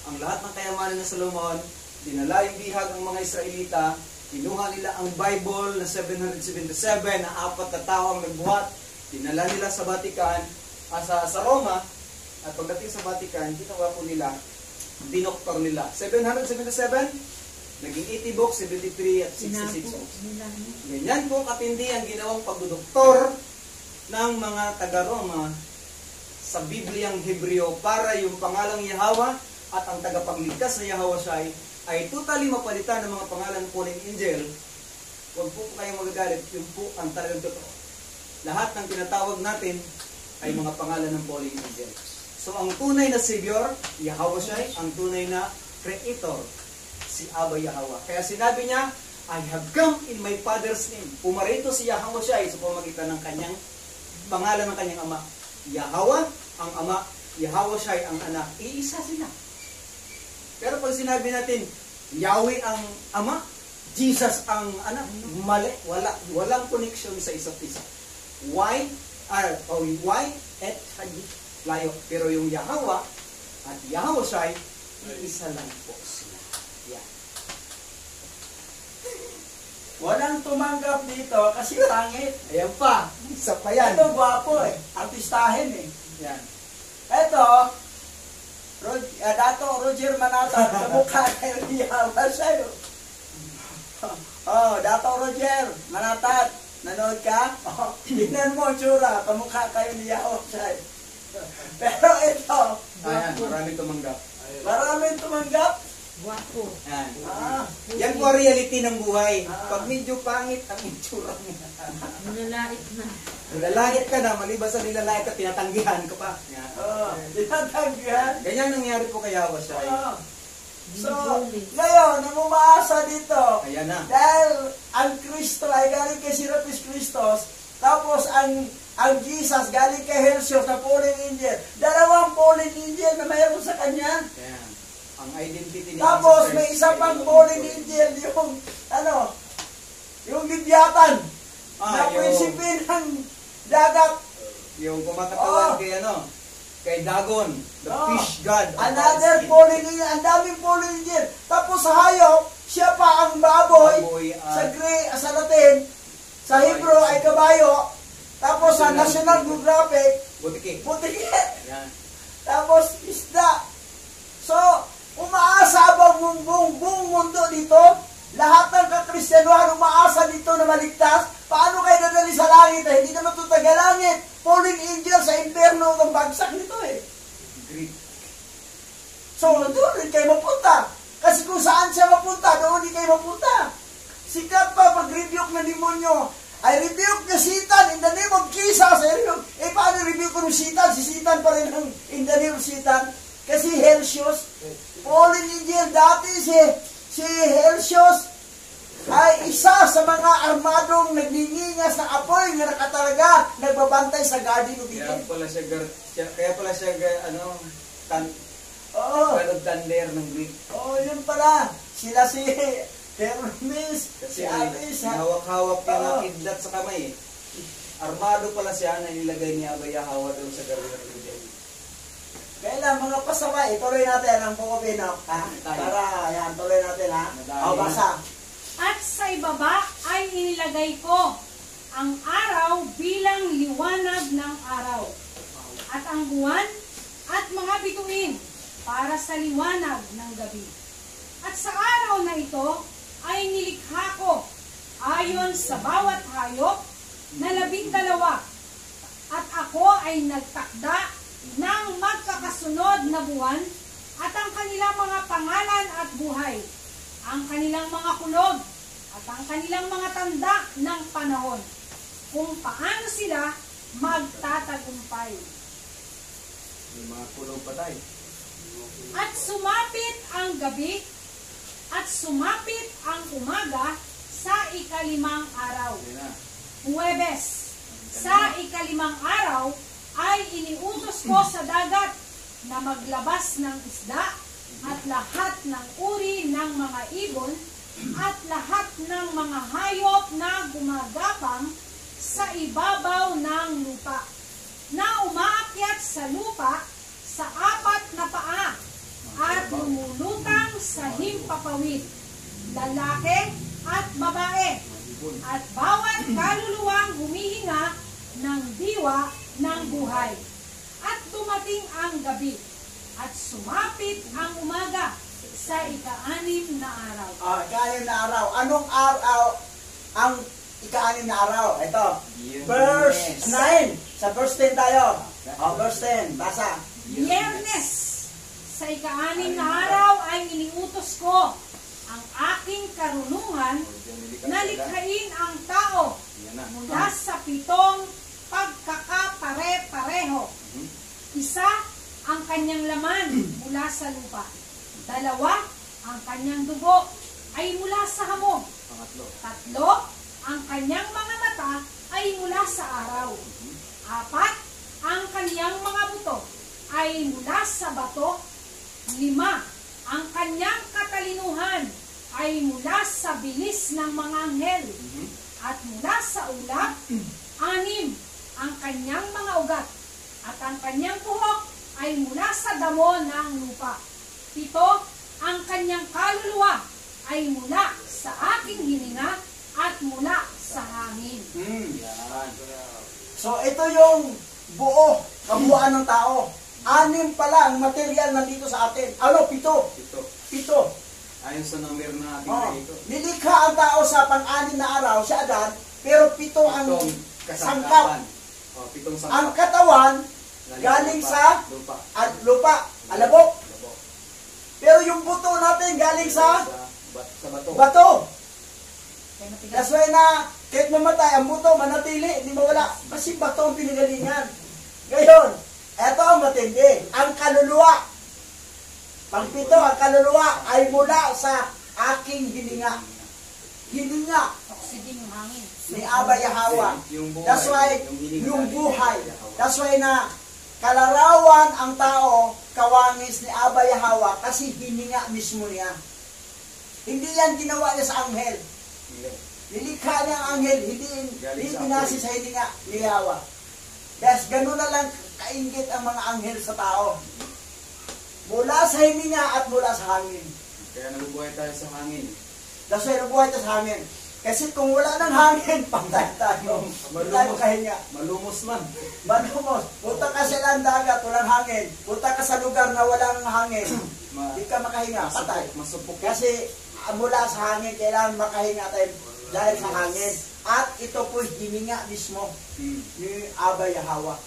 ang lahat ng kayamanan ng Solomon, dinala yung bihag ng mga Israelita, kinuha nila ang Bible na 777 na 4 na tao ang nagbuhat, dinala nila sa Vatican, sa Roma, at pagdating sa Vatican, ginawa po nila, dinoktor nila. 777, naging 80 books, 73 at 66 books. Ganyan po katindi ang ginawang pagdodoktor ng mga taga-Roma sa Bibliang Hebreo para yung pangalang Yahweh at ang tagapagligtas na Yahweh ay totally mapalitan ng mga pangalan po ng angel. Huwag po kayong magagalit, yung po ang talagang totoo. Lahat ng tinatawag natin ay mga pangalan ng fallen angel. So ang tunay na Savior, Yahweh, ang tunay na Creator, si Abba Yahweh. Kaya sinabi niya, I have come in my Father's name. Pumarito si Yahweh sa pamagitan ng kanyang pangalan ng kanyang ama. Yahweh ang ama, Yahweh ang anak. Iisa sila. Pero pag sinabi natin, Yahweh ang ama, Jesus ang anak, mali, walang connection sa isa't isa. Why at layo. Pero yung Yahweh at Yahweh isa lang po sila. Yan. Walang tumanggap dito kasi pangit. Ayan pa. Isa pa yan. Ito gwapo eh. Artistahin eh. Yan. Ito, Dato Roger Manata, kamukha kayo ni Yahweh sa'yo. Oh, Dato Roger Manata, nanood ka? Oh, tignan mo, tsura, kamukha kayo ni Yahweh sa'yo. Pero ito, Ayan, maraming tumanggap. maraming tumanggap. Guwapo. Ayan. Yan po ang reality ng buhay. Ah. Pag medyo pangit ang itsura mo. Nilalait na. Nilalait ka na, maliban sa nilalait ka, tinatanggihan ka pa. Yan. Tinatanggihan. Ganyan nangyari po kay Hawa siya. So, ngayon, ang umaasa dito, Kaya na. dahil ang Kristo ay galing kay Sirapis Christos, tapos ang Jesus galing kay Hersios na fallen angel. Dalawang fallen angel na mayroon sa kanya. Yan. Ang identity ni Tapos Jesus may Christ isa ay pang dalawang fallen tao. angel, yung Libyatan, na yung, prinsipe ng dagat. yung kumakatawan Oo. kay Dagon, the Oh, fish god. of another Palestine. fallen angel, ang daming fallen angel. Tapos sa hayop, siya pa ang baboy, Baboy sa at sa Latin, sa Hebrew ay kabayo, tapos sa National Geographic, butiki. butiki, Yan. tapos isda. So, umaasa ba buong mundo dito? Lahat ng kakristyanuhan umaasa dito na maligtas. Paano kayo dadali sa langit? Hindi naman ito tagalangit. Falling angel sa impyerno ng bagsak nito eh. Greek. So, doon rin kayo mapunta. Kasi kung saan siya mapunta, doon din kayo mapunta. Sikat pa pag-rebuke ng demonyo. I rebuke the Satan in the name of Jesus. Paano rebuke ko ng Satan? Si Satan pa rin ang in the name of Satan. Kasi Hersios, fallen angel, dati si Hersios ay isa sa mga armadong nagningingas ng apoy na nakatalaga, nagbabantay sa Garden of Kaya Eden. pala siya, Oo. God of Thunder ng Greek. Oo, yun pala. Sila si Hermes, si Kasi Aris, hawak-hawak yung Oo. kidlat sa kamay. Armado pala siya na nilagay ni Abay Hawa doon sa Garden of Eden. Kailan mga pasaway, ituloy natin ang pukupinok, ha? Para, yan, tuloy natin, ha? Madali. O, basa. At sa ibaba ay inilagay ko ang araw bilang liwanag ng araw, at ang buwan at mga bituin para sa liwanag ng gabi. At sa araw na ito ay nilikha ko ayon sa bawat hayop na 12, at ako ay nagtakda ng magkakasunod na buwan at ang kanilang mga pangalan at buhay, ang kanilang mga kulog at ang kanilang mga tanda ng panahon, kung paano sila magtatagumpay. Yung mga kulong patay. At sumapit ang gabi at sumapit ang umaga sa ikalimang araw. Yan na. Huwebes, sa ikalimang araw ay iniutos ko sa dagat na maglabas ng isda at lahat ng uri ng mga ibon at lahat ng mga hayop na gumagapang sa ibabaw ng lupa, na umaakyat sa lupa sa 4 na paa at lumulutang sa himpapawid, lalaki at babae, at bawat kaluluwang humihinga ng diwa ng buhay. At dumating ang gabi, at sumapit ang umaga sa ika-6 na araw. Ika-6 na araw. Anong araw ang ika-6 na araw? Ito. Verse 9. Sa verse 10 tayo. Verse 10. Basa. Biyernes, sa ika-6 na araw ay iniutos ko ang aking karunungan na likhain ang tao Yan na. mula sa 7 pagkakapare-pareho. Isa ang kanyang laman mula sa lupa. 2 ang kanyang dugo ay mula sa hamog. Pangatlo. 3 ang kanyang mga mata ay mula sa araw. 4 ang kanyang mga buto ay mula sa bato. 5 ang kanyang katalinuhan ay mula sa bilis ng mga anghel. At mula sa ulap, 6 ang kanyang mga ugat. At ang kanyang buhok ay mula sa damo ng lupa. 7 ang kanyang kaluluwa ay mula sa aking hininga at mula sa hangin. Yan. So, ito yung buo, kabuuan ng tao. 6 pala ang material nandito sa atin. 7. Ito. 7. Ayon sa number na ating Oh. ito. Nilikha ang tao sa pang-6 na araw, si Adan, pero 7 ang Pitong sangkap. kasangkapan. O, 7 sangkap. Ang katawan, galing sa lupa. at lupa, alabok. Alabok. Pero yung buto natin galing sa Sa bato. Bato. Kaya matigas. That's why na, kahit mamatay, ang buto, manatili, hindi mawala. Kasi bato ang pinagalingan. Ngayon, eto ang matindi. Ang kaluluwa. Pangpito, ang kaluluwa ay mula sa aking hininga. Hininga Oxygen yung hangin. ni Abba Yahweh. Yung buhay, That's why, hininga yung namin buhay. kay Yahweh. That's why na, kalarawan ang tao, kawangis ni Abba Yahweh, kasi hininga mismo niya. Hindi yan ginawa niya sa anghel. Hindi. Nilikha niya ang anghel, hindi Galing sa binasi apoy. sa hininga ni Yahweh. Yes, ganun na lang kaingit ang mga anghel sa tao. Mula sa hininga at mula sa hangin. Kaya nabubuhay tayo sa hangin. That's why nabuhay tayo sa hangin. Kasi kung wala ng hangin, patay tayo. Wala tayo kahinga. Malumos man. Manumos, punta ka sa ilang dagat, walang hangin. Punta ka sa lugar na walang hangin. Hindi ka makahinga, patay. Masupok. Kasi mula sa hangin, kailangan makahinga tayo dahil sa hangin. At ito po hininga mismo ni Abba Yahweh.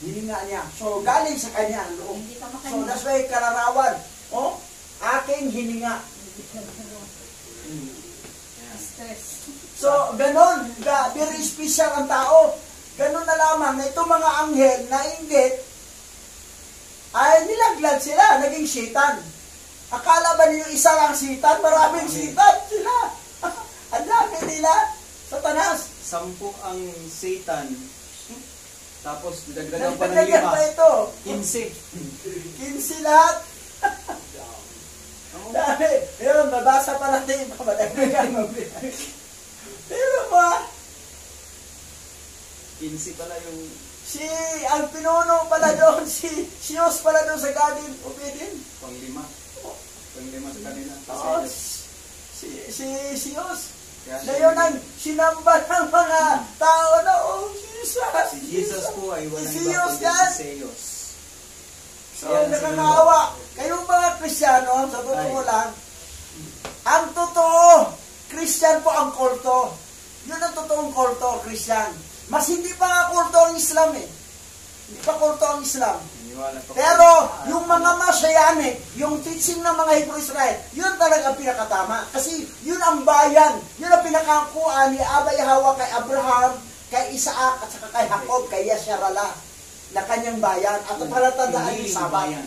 Hininga niya. So, galing sa kanya ang loob. Hindi ka So, makahinga. that's why kararawan. Oh, aking hininga. Stress. So, ganon. Very special ang tao. Ganon na lamang na itong mga anghel na inggit ay nilaglag sila. Naging sitan. Akala ba niyo isa lang sitan? Maraming sitan sila. Ang dami nila. Satanas. 10 ang Satan. Tapos dagdagan pa ng Nagdagdagan 5. pa ito. 15. 15 lahat. Dami. Pero babasa pa natin yung pamadagdagan mo. Pero ba, 15 pala yung ang pinuno pala doon, si Diyos pala doon sa Garden of Eden. pang-5. Pang-5 sa kanila. Oo, Kasi si Diyos. kaya Na yun ang sinamba ng mga tao na, oh, Jesus. si Jesus po ay walang Si iba Diyos kundi yan. si Zeus. So, nakakawa. Kayong mga Kristiyano, sa totoo lang, ang totoo, Christian po ang kulto. Yun ang totoong kulto, Christian. Mas hindi pa nga kulto ang Islam eh. Hindi pa kulto ang Islam. Naniniwala pa Pero, yung mga Messianic, yung teaching ng mga Hebrew Israel, yun talaga ang pinakatama. Kasi, yun ang bayan. Yun ang pinakakuan ni Abba Yahweh kay Abraham, kay Isaac, at saka kay Jacob, kay Yasharala, na kanyang bayan. At palatandaan yung Sabat. Bayan.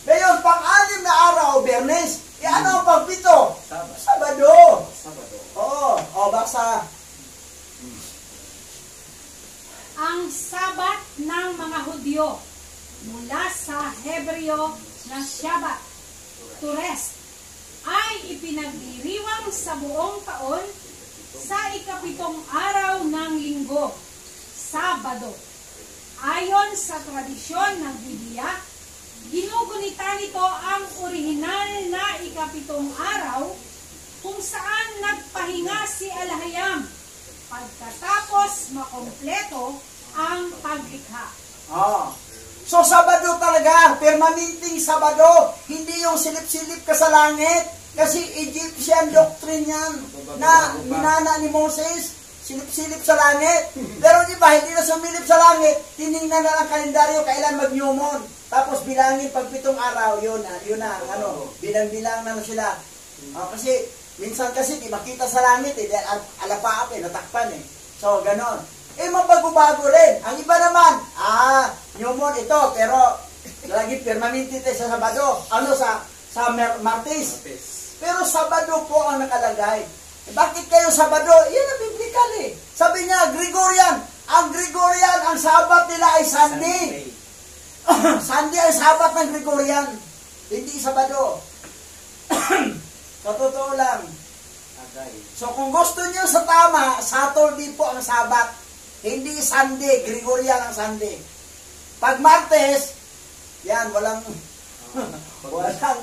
Ngayon, pang-anim na araw, Bernes, ano ang pang-pito? Sabat. Sabado. Sabado. Oo, basa. Ang sabat ng mga Hudyo mula sa Hebreo na Shabbat, to rest, ay ipinagdiriwang sa buong taon sa ikapitong araw ng linggo, Sabado. Ayon sa tradisyon ng Biblia, ginugunita nito ang orihinal na ikapitong araw kung saan nagpahinga si Alhayam pagkatapos makompleto ang paglikha. So, Sabado talaga, permanenting Sabado, hindi yung silip-silip ka sa langit. Kasi Egyptian doctrine yan, na minana ni Moses, silip-silip sa langit. Pero di ba, hindi na sumilip sa langit, tinignan na ng kalendaryo, kailan mag-new moon. Tapos bilangin pag 7 araw, yun na, bilang-bilang na sila. Kasi, minsan kasi, di makita sa langit, alapaap natakpan eh. So, ganon. Mabago-bago rin. Ang iba naman, new moon ito, pero lagi permanente sa Sabado. Sa Martes. Pero Sabado po ang nakalagay. Bakit kayo Sabado? Yan ang biblical eh. Sabi niya, Gregorian. Ang Gregorian, ang Sabat nila ay Sunday. Sunday ay Sabat ng Gregorian. Hindi Sabado. Sa totoo lang. So kung gusto niyo sa tama, Saturday po ang Sabat. Hindi Sunday, Gregorian ang Sunday. Pag Martes, yan, walang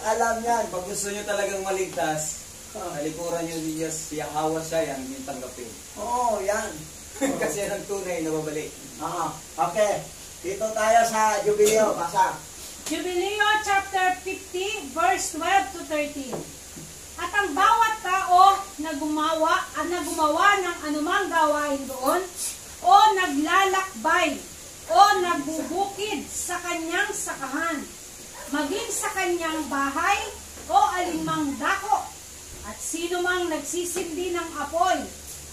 alam yan. Pag gusto nyo talagang maligtas, talikuran nyo ni Diyos, Yahweh siya, yan yung tanggapin. Oo, yan. Kasi yan ang tunay na babalik. Okay. Dito tayo sa Jubileo. Basa. Jubileo chapter 50 verse 12 to 13. At ang bawat tao na gumawa ng anumang gawain doon, o naglalakbay, o nagbubukid sa kanyang sakahan, maging sa kanyang bahay, o alinmang dako, at ang nagsisindi ng apoy,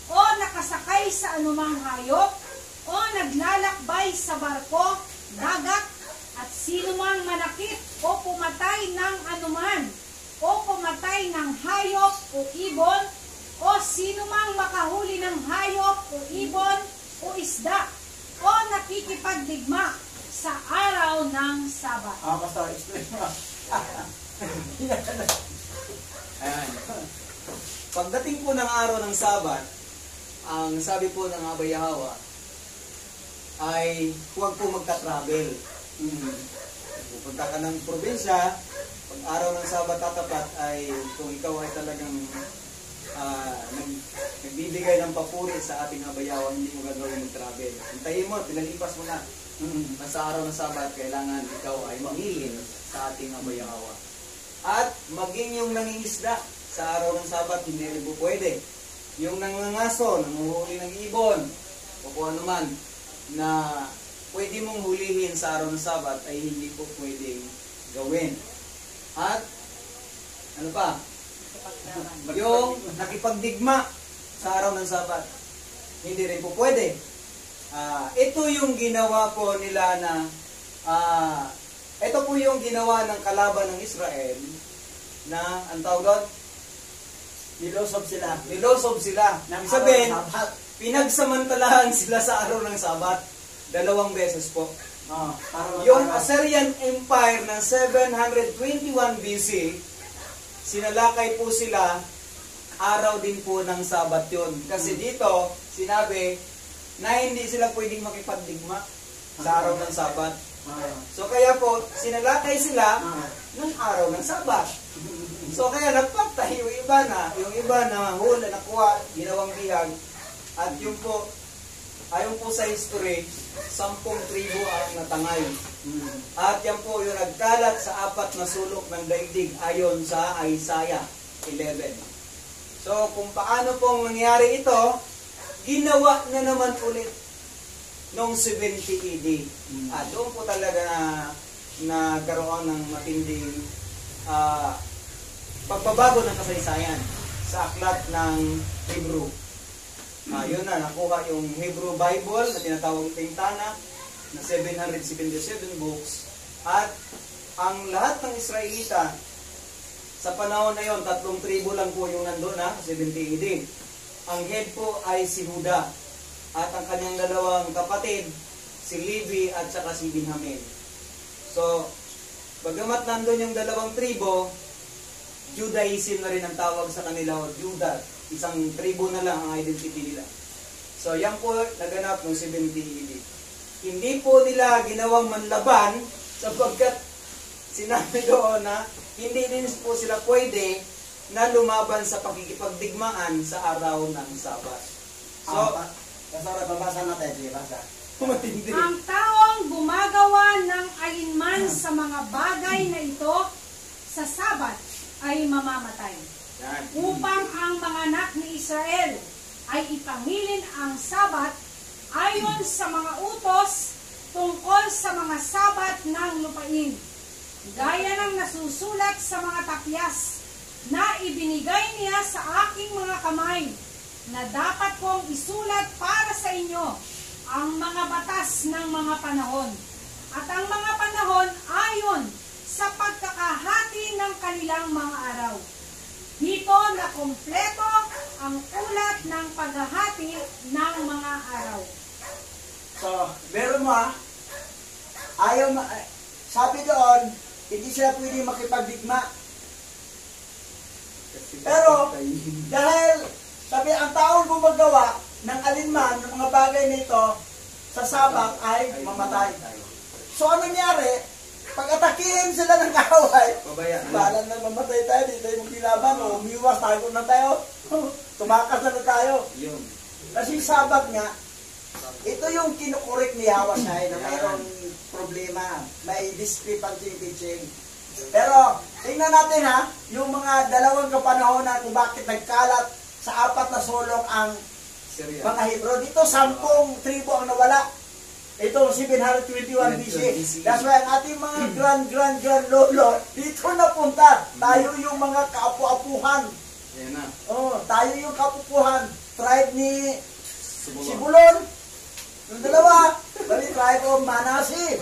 o nakasakay sa anumang hayop, o naglalakbay sa barko, dagat, at sino mang manakit o pumatay ng anuman, o pumatay ng hayop o ibon, o sino mang makahuli ng hayop o ibon o isda, o nakikipagdigma sa araw ng Sabat. Pastor, explain mo. Ayan. Pagdating po ng araw ng Sabat, ang sabi po ng Abay Yahawa ay huwag po magka-travel. Pupunta ka ng probinsya, pag araw ng Sabat tatapat ay kung ikaw ay talagang nagbibigay ng papuri sa ating Abay Yahawa, hindi mo gagawin ng travel. Hintayin mo, pinalipas mo na. Sa araw ng Sabat, kailangan ikaw ay mangilin sa ating Abay Yahawa. At maging yung nangingisda sa araw ng Sabat, hindi rin po pwede. Yung nangangaso, nanguhuli ng ibon, o kung ano man, na pwede mong hulihin sa araw ng Sabat ay hindi po pwedeng gawin. At, ano pa? Yung nakipagdigma sa araw ng Sabat, hindi rin po pwede. Ito yung ginawa po nila na, ito po yung ginawa ng kalaban ng Israel na, ang tawag doon? Nilosob sila. Nilosob sila. Ng Sabihin, araw ng Sabat. pinagsamantalahan sila sa araw ng Sabat. 2 beses po. Para Yung Assyrian Empire ng 721 BC, sinalakay po sila, araw din po ng Sabat yun. Kasi dito, sinabi na hindi sila pwedeng makipagdigma sa araw ng Sabat. So kaya po, sinalakay sila ng araw ng Sabat. So kaya nagpatay yung iba na hula, nakuha, ginawang bihag. At yung po, ayon po sa history, 10 tribo ang natangay. At yan po yung nagkalat sa 4 na sulok ng daigdig ayon sa Isaiah 11. So kung paano pong nangyari ito, ginawa na naman ulit noong 70 AD. At doon po talaga na nagkaroon ng matinding pagbabago ng kasaysayan sa aklat ng Hebrew. Yun na, nakuha yung Hebrew Bible na tinatawag Pintana na 777 books. At ang lahat ng Israelita sa panahon na yon, 3 tribo lang po yung nandun 70 AD. Ang head po ay si Huda at ang kanyang 2 kapatid, si Levi at saka si Benjamin. So, bagamat nandun yung 2 tribo, Judaism na rin ang tawag sa kanila, o Judah. Isang tribo na lang ang identity nila. So, yan po naganap noong 70 AD. Hindi po nila ginawang manlaban sapagkat sinabi doon na hindi din po sila pwede na lumaban sa pakikipagdigmaan sa araw ng Sabat. So, Pastor, babasa natin. Sige, basa. matindi. Ang taong gumagawa ng alinman sa mga bagay na ito sa Sabat ay mamamatay. Yan. Upang ang mga anak ni Israel ay ipangilin ang Sabat ayon sa mga utos tungkol sa mga Sabat ng lupain, gaya ng nasusulat sa mga takyas na ibinigay niya sa aking mga kamay, na dapat kong isulat para sa inyo ang mga batas ng mga panahon, at ang mga panahon ayon sa pagkakahati ng kanilang mga araw. Dito na kompleto ang ulat ng paghahati ng mga araw. So, meron mo sabi doon, hindi sila pwede makipagdigma. Pero, dahil, sabi, ang taong gumagawa ng alinman, ng mga bagay nito, sa Sabat ay mamatay. So, ano nangyari? Pag-atakihin sila ng kaaway, bahala na mamatay tayo, dito yung kilaban, o umiwas, tago na tayo, tumakas na tayo. Yun. Kasi Sabat nga, ito yung kinukorek ni Hawashai na mayroong problema, may discrepancy teaching. Pero, tingnan natin yung mga 2 kapanahonan kung bakit nagkalat sa 4 na sulok ang mga Hebrew. Dito 10 tribo ang nawala. Ito 721 BC. That's why ang ating mga grand lolo dito napunta. Tayo yung mga kaapu-apuhan Ayan na. Tayo yung kapupuhan. Tribe ni Subulon. Sibulon. Yung dalawa, bali tribe of Manasi.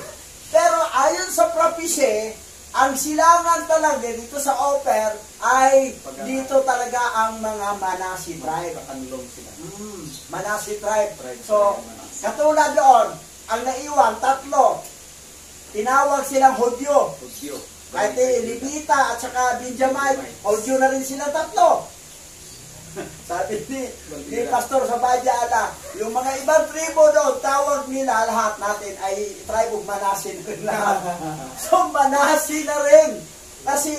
Pero ayon sa prophecy, ang silangan talaga dito sa Oper ay dito talaga ang mga Manasi tribe. Kakanlong sila. Manasi tribe. Tribe So, Manasi. katulad doon, ang naiwan, 3. Tinawag silang Hudyo. Hudyo. Kahit Levita at saka Benjamite, Hudyo na rin sila 3. Sabi ni Pastor sa Badyala, yung mga ibang tribo doon, tawag nila lahat natin ay tribe of Manasi na rin lahat. So, Manasi na rin. Kasi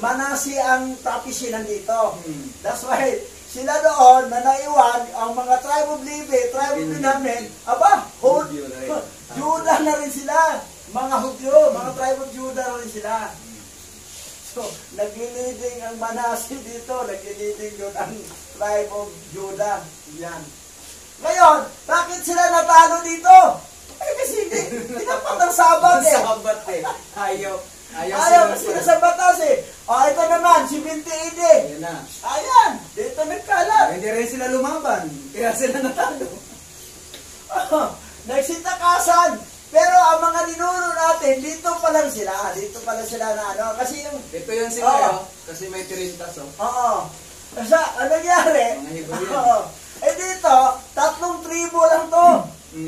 Manasi ang prophecy nandito. That's why, sila doon na naiwan, ang mga tribe of Levi, tribe of Benjamin, Hudyo na rin. Judah na rin sila. Mga Hudyo, mga tribe of Judah na rin sila. So, nagliliding ang Manasi dito, nagliliding doon ang tribe of Judah. Yan. Ngayon, bakit sila natalo dito? Kasi tinapat ang sabat eh. Sabat eh. Ayaw Sila sa batas eh. Ito naman, si Binti Ide. Ayan na. Ayan, dito nagkalat. Hindi rin sila lumaban. Kaya sila natalo. Nagsitakasan. Pero ang mga ninuno natin, dito pa lang sila. Dito pa lang sila na ano. Kasi yung... Ito yun sila kasi may 30 Oo. Kasi ano nangyari? Mga Hebrew yan. Dito, 3 tribo lang to.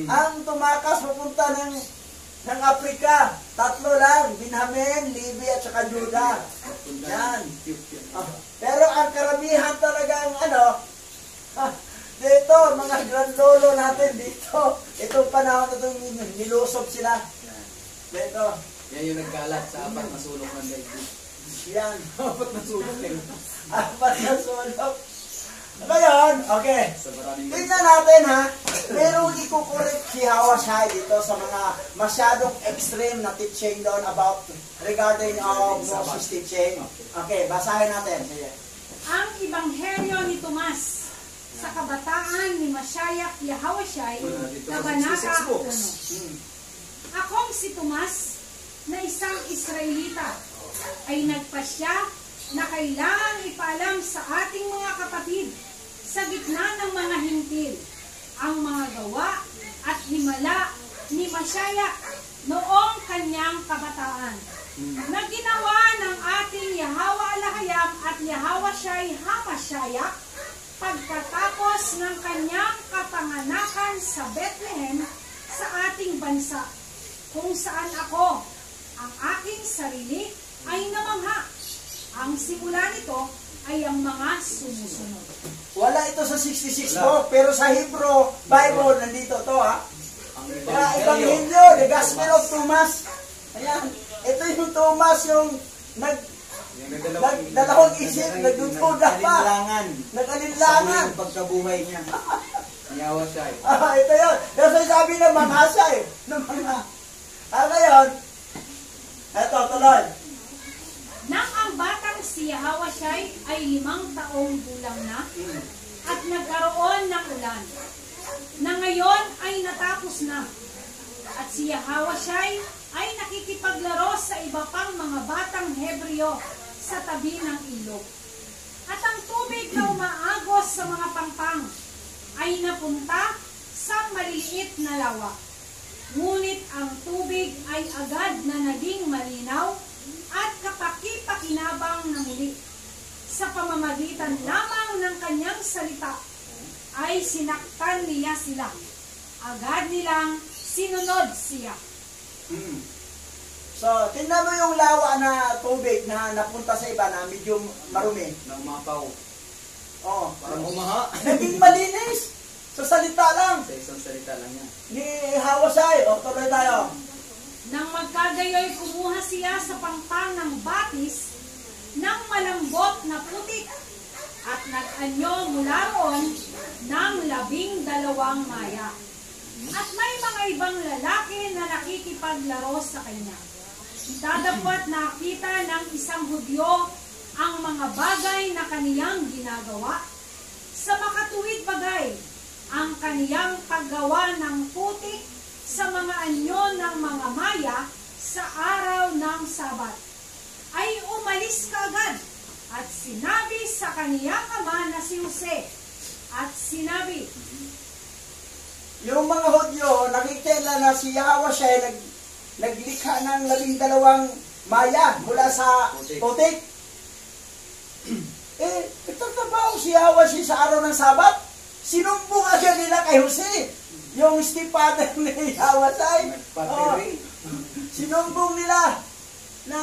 Ang tumakas papunta ng Afrika. 3 lang. Benjamin, Levi at saka Judah. Yan. Pero ang karamihan talagang dito, mga grandlolo natin dito. Itong panahon na itong nilusob sila. Dito. Yan yung nagkalat sa 4 na sulok ng daigdig. Yan. 4 na sulok eh. 4 na sulok. Ngayon, okay. Sa maraming Tingnan natin ha. Merong ikukorek si Hawashai dito sa mga masyadong extreme na teaching doon about regarding of Moses teaching. Okay, basahin natin. Sige. Ang Ebanghelyo ni Tomas sa kabataan ni Masyayak Yahawashai, Kabanata 1. Akong si Tomas, na isang Israelita, ay nagpasya na kailangan ipaalam sa ating mga kapatid sa gitna ng mga hintil ang mga gawa at himala ni Masyayak noong kanyang kabataan, na ginawa ng ating Yahawa Alahayam at Yahawashai Hamasyayak pagkatapos ng kanyang kapanganakan sa Bethlehem sa ating bansa, kung saan ako, ang aking sarili, ay namangha. Ang simula nito ay ang mga sumusunod. Wala ito sa 66 book, pero sa Hebrew Bible, nandito to ha. Ang Ebanghelyo, the Gospel of Thomas. Ayan, ito yung Thomas yung dalawang isip, nagdududa pa. Nag-alinlangan. Sa pagkabuhay niya. Niyawa siya eh. Ito yun. Kasi sabi ng mga siya eh. Ngayon, eto, tuloy. Nang ang batang si Yahawashai ay 5 taong gulang na at nagkaroon ng ulan, na ngayon ay natapos na. At si Yahawashai ay nakikipaglaro sa iba pang mga batang Hebreo sa tabi ng ilog. At ang tubig na umaagos sa mga pangpang ay napunta sa maliliit na lawa. Ngunit ang tubig ay agad na naging malinaw at kapaki-pakinabang na muli. Sa pamamagitan lamang ng kanyang salita ay sinaktan niya sila. Agad nilang sinunod siya. So, tingnan mo yung lawa na tubig na napunta sa iba na medyo marumi. Na umapaw. Oo. Parang umaha. Naging malinis. Sa salita lang. Sa isang salita lang yan. Ni Hawashai. O, tuloy tayo. Nang magkagayoy, kumuha siya sa pangpang ng batis ng malambot na putik at nag-anyo mula roon ng 12 maya. At may mga ibang lalaki na nakikipaglaro sa kanya. Dadapot nakita ng isang Hudyo ang mga bagay na kaniyang ginagawa. Sa makatuwid bagay, ang kaniyang paggawa ng putik sa mga anyo ng mga maya sa araw ng Sabat, ay umalis kaagad At sinabi sa kaniyang ama na si Jose, at sinabi, Yung mga Hudyo, nakikita na si Yahweh siya naglikha ng 12 maya mula sa putik. Nagtatrabaho si Yahweh siya sa araw ng Sabat. Sinumbong agad nila kay Jose. Yung stepfather ni Yahweh siya. Sinumbong nila na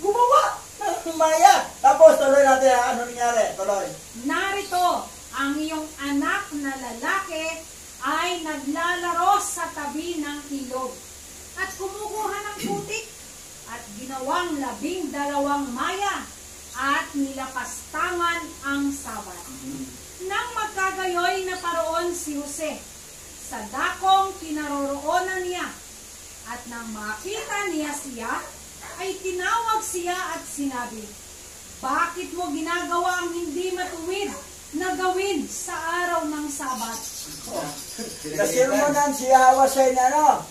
gumawa ng maya. Tapos tuloy natin ano nangyari. Tuloy. narito, ang iyong anak na lalaki ay naglalaro sa tabi ng ilog at kumukuha ng putik at ginawang 12 maya at nilapastangan ang Sabat. Nang magkagayoy na paroon si Jose sa dakong kinaroroonan niya at nang makita niya siya, ay tinawag siya at sinabi, bakit mo ginagawa ang hindi matuwid na gawin sa araw ng Sabat? Nasirmonan si Yahweh siya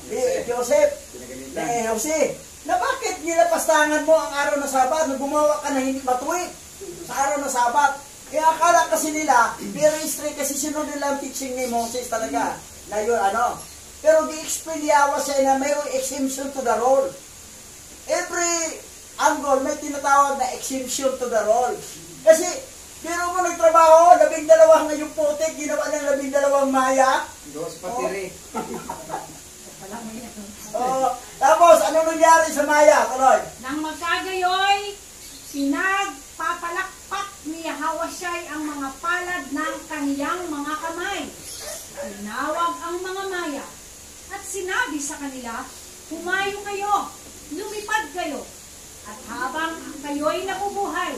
ni Joseph, ni Jose, na bakit nilapastangan mo ang araw ng Sabat na gumawa ka na hindi matuwid sa araw ng Sabat? Kaya akala kasi nila, very strict kasi sinunod nila ang teaching ni Moses talaga, na yun Pero di-explain Yahweh siya na mayroong exemption to the rule. Every angle may tinatawag na exemption to the rule. Kasi, pero mo nagtrabaho, 12 na yung putik, ginawa ng 12 maya. Dos patiri. Tapos, ano nangyari sa maya? Tuloy. Nang magkagayoy, pinagpapalakpak ni Yahweh ang mga palad ng kaniyang mga kamay. Tinawag ang mga maya at sinabi sa kanila, humayo kayo, lumipad kayo, at habang kayo'y nabubuhay,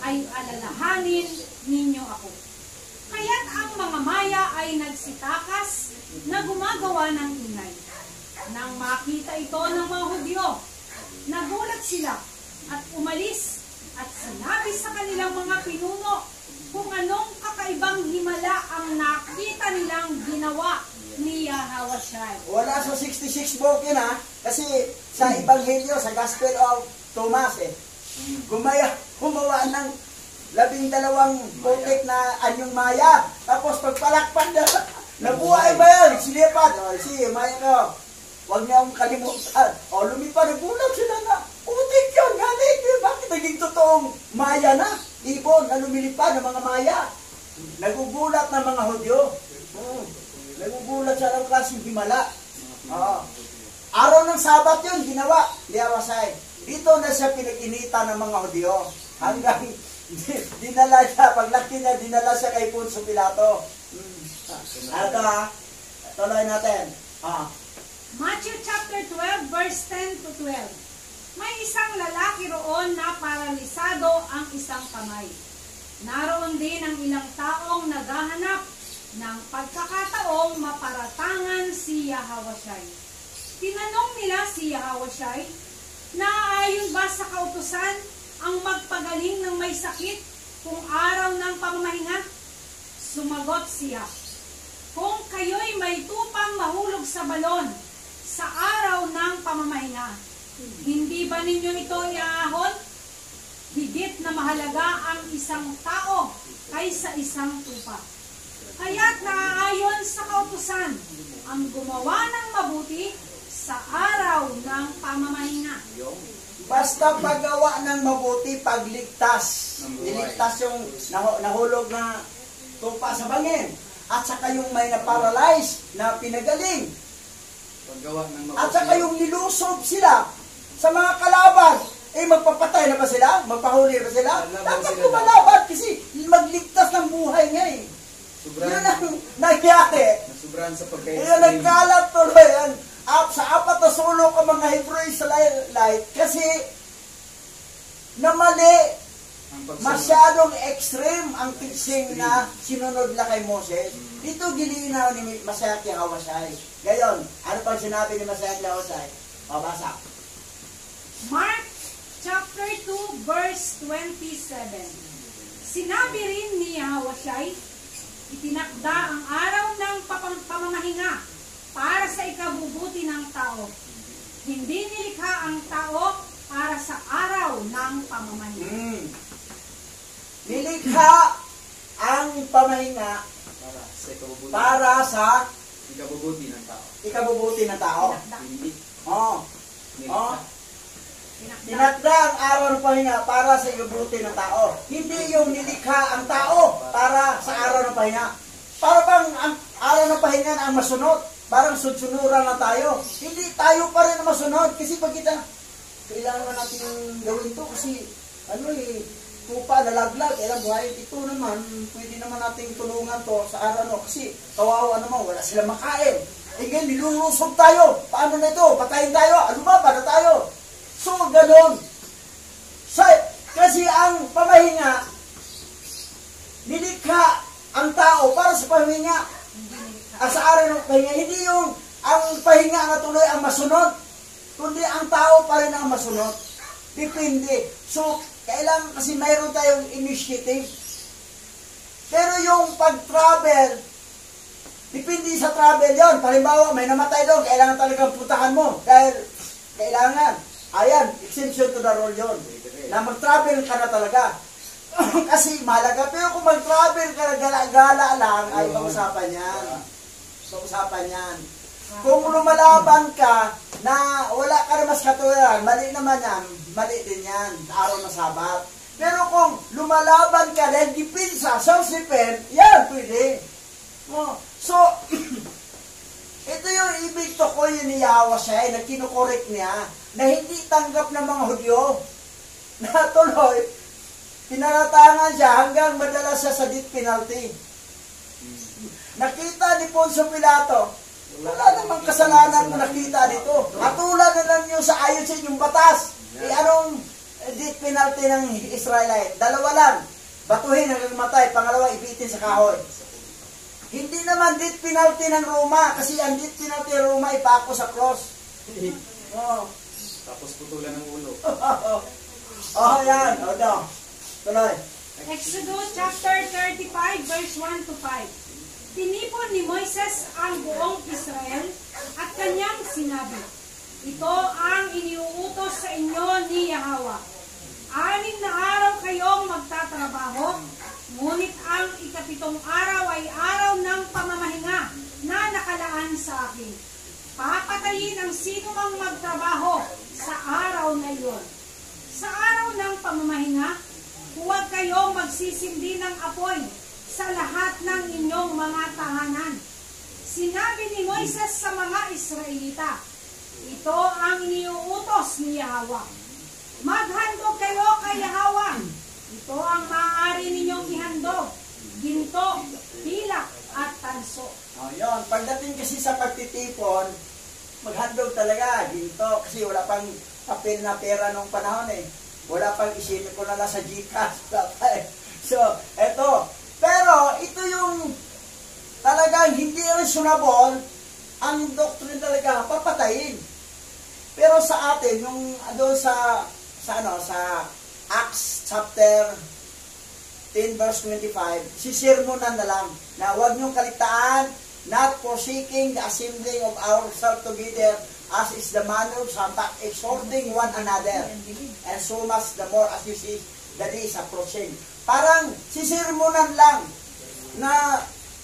ay alalahanin ninyo ako. Kaya't ang mga maya ay nagsitakas na gumagawa ng ingay. Nang makita ito ng mga Hudyo, nagulat sila at umalis at sinabi sa kanilang mga pinuno kung anong kakaibang himala ang nakita nilang ginawa ni Yahweh. Wala sa 66 book yun kasi sa Ebanghelyo, sa Gospel of Thomas gumawa ng 12 putik na anyong maya. Tapos pagpalakpan na, nabuhay ba yan? Silipat. Maya ko, huwag niyo akong kalimutan. Lumipad, nagulat sila na, putik yun, galing yun. Bakit naging totoong maya na? Ibon na lumilipad ng mga maya. Nagugulat ng mga Hudyo. Nagugulat siya ng klaseng himala. Araw ng Sabat yun, ginawa. Liyawasay. Dito na siya pinag-inita ng mga Hudyo. Hanggang dinala siya, paglaki niya, dinala siya kay Poncio Pilato. Tuloy natin. Matthew chapter 12, verse 10 to 12. May isang lalaki roon na paralisado ang isang kamay. Naroon din ang ilang taong naghahanap ng pagkakataong maparatangan si Yahweh. Tinanong nila si Yahweh, naaayon ba sa kautusan ang magpagaling ng may sakit kung araw ng pamamahinga? Sumagot siya, kung kayo'y may tupang mahulog sa balon sa araw ng pamamahinga, hindi ba ninyo ito iaahon? Higit na mahalaga ang isang tao kaysa isang tupa. Kaya't naaayon sa kautusan ang gumawa ng mabuti sa araw ng pamamahinga. Basta paggawa ng mabuti, pagligtas. Niligtas yung nahulog na tupa sa bangin. At saka yung may na-paralyze na pinagaling. Paggawa ng mabuti. At saka yung nilusob sila sa mga kalaban. Magpapatay na ba sila? Magpahuli ba sila? Dapat lumalaban kasi magligtas ng buhay niya Yun ang nangyari. Nasubrahan sa pagkain. Yun nagkalat tuloy yan. Sa 4 na sulok ang mga Hebrew Israelite kasi namali, masyadong extreme ang teaching na sinunod na kay Moses. Dito gilinaw ni Masayat Yahweh. Gayon, ano pang sinabi ni Masayat Yahweh? Basa. Mark chapter 2 verse 27. Sinabi rin ni Yahweh, itinakda ang araw ng pamamahinga para sa ikabubuti ng tao. Hindi nilikha ang tao para sa araw ng pamamahinga. Nilikha ang pamahinga Para sa ikabubuti. para sa Ikabubuti ng tao. ikabubuti ng tao. Hindi. Oh. Nilikha. Tinakda ang araw ng pahinga para sa ikabubuti ng tao. Hindi yung nilikha ang tao para sa araw ng pahinga. Para bang ang araw ng pahinga na ang masunod? Parang sunsunuran na tayo. Hindi tayo pa rin ang masunod. Kasi pag kita, kailangan natin gawin to kasi tupa, nalaglag, ilang buhayin. Ito naman, pwede naman nating tulungan to sa araw no. Kasi kawawa naman, wala silang makain. Ngayon, nilulusob tayo. Paano na ito? Patayin tayo. Ano ba? Para tayo. So, ganon. Kasi ang pamahinga, nilikha ang tao para sa pamahinga. Sa araw ng pahinga, hindi yung ang pahinga na tuloy ang masunod, kundi ang tao pa rin ang masunod. Depende. So, kailangan kasi mayroon tayong initiative. Pero yung pag-travel, depende sa travel yon. Halimbawa, may namatay doon, kailangan talagang puntahan mo. Dahil, kailangan. Ayan, exemption to the rule yun. Na mag-travel ka na talaga. Kasi mahalaga. Pero kung mag-travel ka na gala-gala lang, ay pag-usapan yan. Pag-usapan yan. Kung lumalaban ka na wala ka rin mas katularan, mali naman yan. Mali din yan. Sa araw ng Sabat. Pero kung lumalaban ka dahil dipinsa, self-defense, yan, pwede. Oh. So, ito yung ibig to ko yun ni Yahweh siya, na kinukorek niya, na hindi tanggap ng mga Hudyo, na tuloy, pinaratangan siya hanggang madala siya sa death penalty. Nakita ni Poncio Pilato, wala namang kasalanan kung nakita dito. Katulad na lang yung sa ayon sa inyong batas. Anong death penalty ng Israelite? Dalawa lang. Batuhin hanggang matay. Pangalawa, ibitin sa kahoy. Hindi naman death penalty ng Roma. Kasi ang death penalty ng Roma ipako sa cross. Oh. Tapos putulan ng ulo. Yan. O daw. Tuloy. Exodus chapter 35 verse 1 to 5. Tinipon ni Moises ang buong Israel at kanyang sinabi, ito ang iniuutos sa inyo ni Yahweh. 6 na araw kayong magtatrabaho, ngunit ang ikapitong araw ay araw ng pamamahinga na nakalaan sa akin. Papatayin ang sino mang magtrabaho sa araw na iyon. Sa araw ng pamamahinga, huwag kayong magsisindi ng apoy sa lahat ng inyong mga tahanan. Sinabi ni Moises sa mga Israelita, ito ang iniuutos ni Yahweh. Maghandog kayo kay Yahweh. Ito ang maaari ninyong ihandog, ginto, pilak, at tanso. Yun. Pagdating kasi sa pagtitipon, maghandog talaga, ginto. Kasi wala pang papel na pera nung panahon eh. Wala pang isinip ko na lang sa Gcash. So, eto. Pero, ito yung talagang hindi reasonable, ang doctrine talaga, papatayin. Pero sa atin, yung doon sa Acts chapter 10 verse 25, sisirmonan na lang, na huwag niyong kaligtaan, not forsaking the assembling of ourselves together, as is the manner of some, but exhorting one another, and so much the more as you see the day is approaching. Parang sisirmonan lang na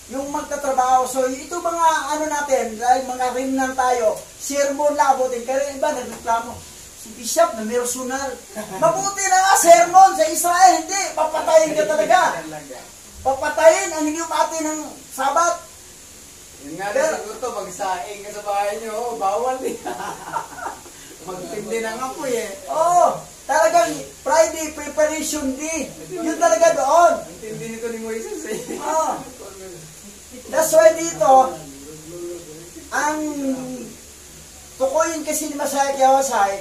yung magtatrabaho. So ito mga natin, dahil mga rimnan tayo, sermon labotin. Kaya iba nagreklamo, si Bishop na personal. Mabuti na nga sermon sa Israel, hindi, papatayin ka talaga. Papatayin ang hindi umati ng Sabat. Yun nga rin siguro to, magsaing ka sa bahay nyo, bawal din. Magtindi ng apoy eh. Talagang Friday preparation day. Yun talaga doon. Ang tindi nito ni Moises eh. That's why dito, ang tukuyin kasi ni Masaya Kiyawasay,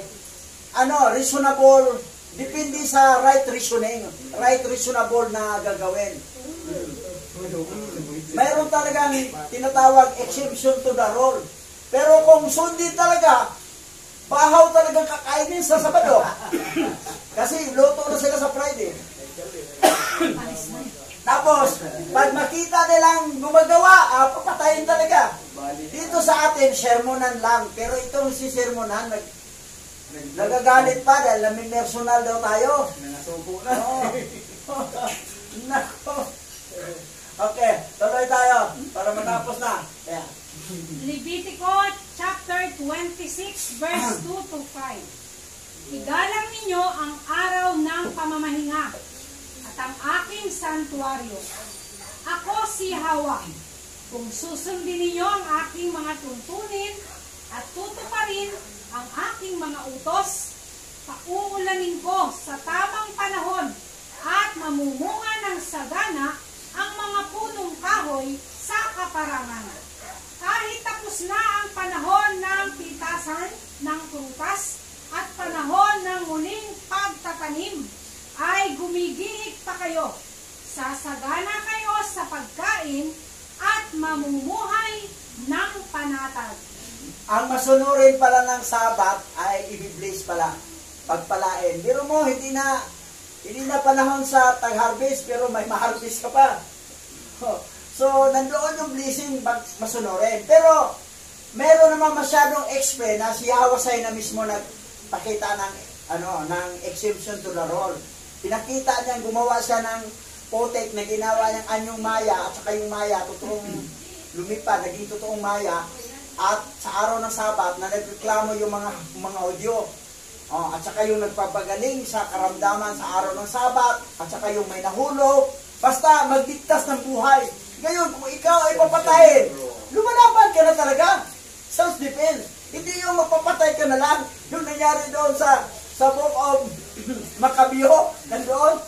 reasonable, depende sa right reasoning, right reasonable na gagawin. Mayroon talagang tinatawag exception to the rule. Pero kung sundin talaga, bahaw talagang kakainin sa Sabado. Kasi luto na sila sa Friday. Tapos, pag makita nilang gumagawa, papatayin talaga. Dito sa atin, sermonan lang. Pero itong si sermonan, Nagagalit pa dahil namin personal daw tayo. Nangasuko na. Oo. Nako. Okay, tuloy tayo para matapos na. Yeah. Levitico chapter 26 verse 2 to 5. Igalang ninyo ang araw ng pamamahinga at ang aking santuaryo. Ako si Hawa. Kung susundin ninyo ang aking mga tuntunin at tutuparin ang aking mga utos, pauulanin ko sa tamang panahon at mamumunga ng sagana ang mga punong kahoy sa kaparangan. Kahit tapos na ang panahon ng pitasan ng prutas at panahon ng muling pagtatanim, ay gumigihik pa kayo. Sasagana kayo sa pagkain at mamumuhay ng panatag. Ang masunurin pala ng Sabat ay i-bless pala. Pagpalain. Pero mo, hindi na panahon sa tag-harvest, pero may ma-harvest ka pa. So, nandoon yung blessing masunurin. Pero, meron naman masyadong explain na si Yahweh na mismo nagpakita ng exemption to the rule. Pinakita niya, gumawa siya ng potek na ginawa niyang anyong maya, at saka yung maya, totoong lumipad, naging totoong maya, at sa araw ng Sabat, na nagreklamo yung mga audio. At saka yung nagpapagaling sa karamdaman sa araw ng Sabat, at saka yung may nahulog, basta magdiktas ng buhay. Ngayon, kung ikaw ay papatayin, lumalaban ka na talaga. Self-defense. Hindi yung mapapatay ka na lang. Yung nangyari doon sa book of Makabyo, nandoon,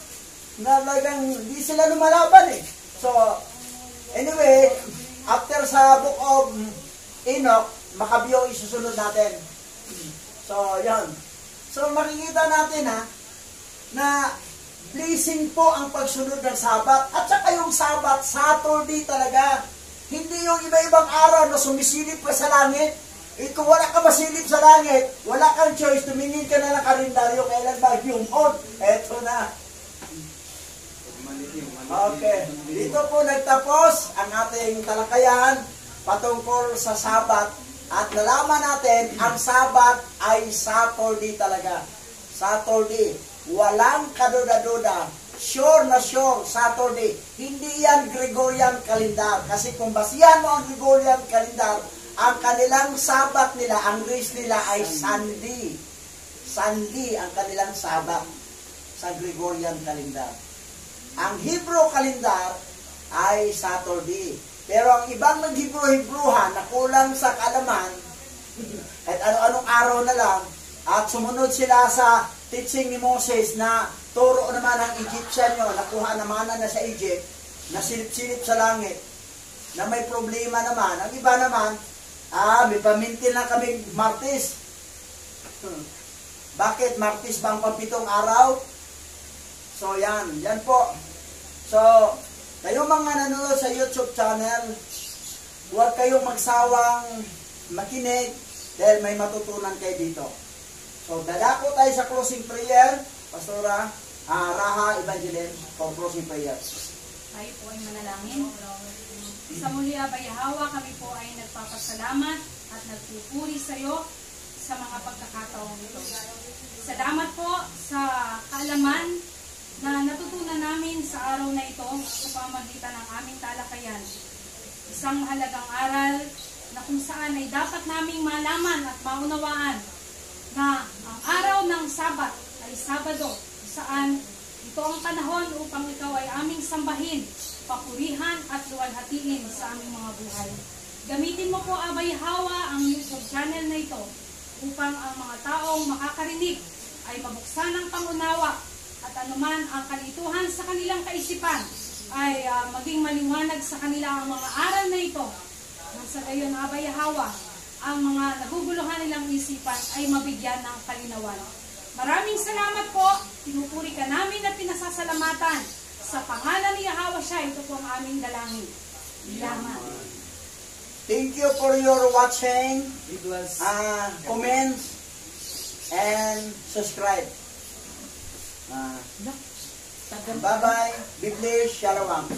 na talagang hindi sila lumalaban eh. So, anyway, after sa book of Enoch, Makabyo isusunod natin. So, yan. So, makikita natin na blessing po ang pagsunod ng Sabat. At saka yung Sabat, Saturday talaga. Hindi yung iba-ibang araw na sumisilip pa sa langit. Kung wala ka masilip sa langit, wala kang choice, tumingin ka na ng kalendaryo, kailan ba yung on? Eto na. Okay. Dito po nagtapos ang ating talakayan patungkol sa Sabat. At nalaman natin, ang Sabat ay Saturday talaga. Saturday. Walang kaduda-duda. Sure na sure, Saturday. Hindi yan Gregorian calendar. Kasi kung basihan mo ang Gregorian calendar, ang kanilang Sabat nila, ang race nila ay Sunday. Sunday ang kanilang Sabat sa Gregorian calendar. Ang Hebrew calendar ay Saturday. Pero ang ibang nag-Hebrew-Hebruhan na kulang sa kaalaman, at ano-anong araw na lang, at sumunod sila sa teaching ni Moses na turo naman ang Egyptian nyo, nakuha naman na sa Egypt, na silip-silip sa langit, na may problema naman. Ang iba naman, may pamintil na kaming Martes. Bakit? Martes bang pampitong araw? So yan po. So, kayo mga nanonood sa YouTube channel, huwag kayong magsawang makinig dahil may matutunan kayo dito. So, dadako tayo sa closing prayer. Pastora Raha Evangeline for closing prayer. Tayo po ay manalangin. Sa muli, Abay Hawa, kami po ay nagpapasalamat at nagpupuri sa iyo sa mga pagkakataong ito. Salamat po sa kaalaman na natutunan namin sa araw na ito sa pamagitan ng aming talakayan. Isang mahalagang aral na kung saan ay dapat naming malaman at maunawaan na ang araw ng Sabat ay Sabado, saan ito ang panahon upang ikaw ay aming sambahin, papurihan at luwalhatiin sa aming mga buhay. Gamitin mo po, Abay Hawa, ang YouTube channel na ito upang ang mga taong makakarinig ay mabuksan ng pangunawa at anuman ang kalituhan sa kanilang kaisipan ay maging maliwanag sa kanila ang mga aral na ito. Nang sa gayon, Abay Hawa, ang mga naguguluhan nilang isipan ay mabigyan ng kalinawan. Maraming salamat po. Pinupuri ka namin at pinasasalamatan. Sa pangalan ni Yahweh siya, ito po ang aming dalangin. Salamat. Thank you for your watching, Douglas. comments, and subscribe. Bye-bye. Be blessed. Shalom.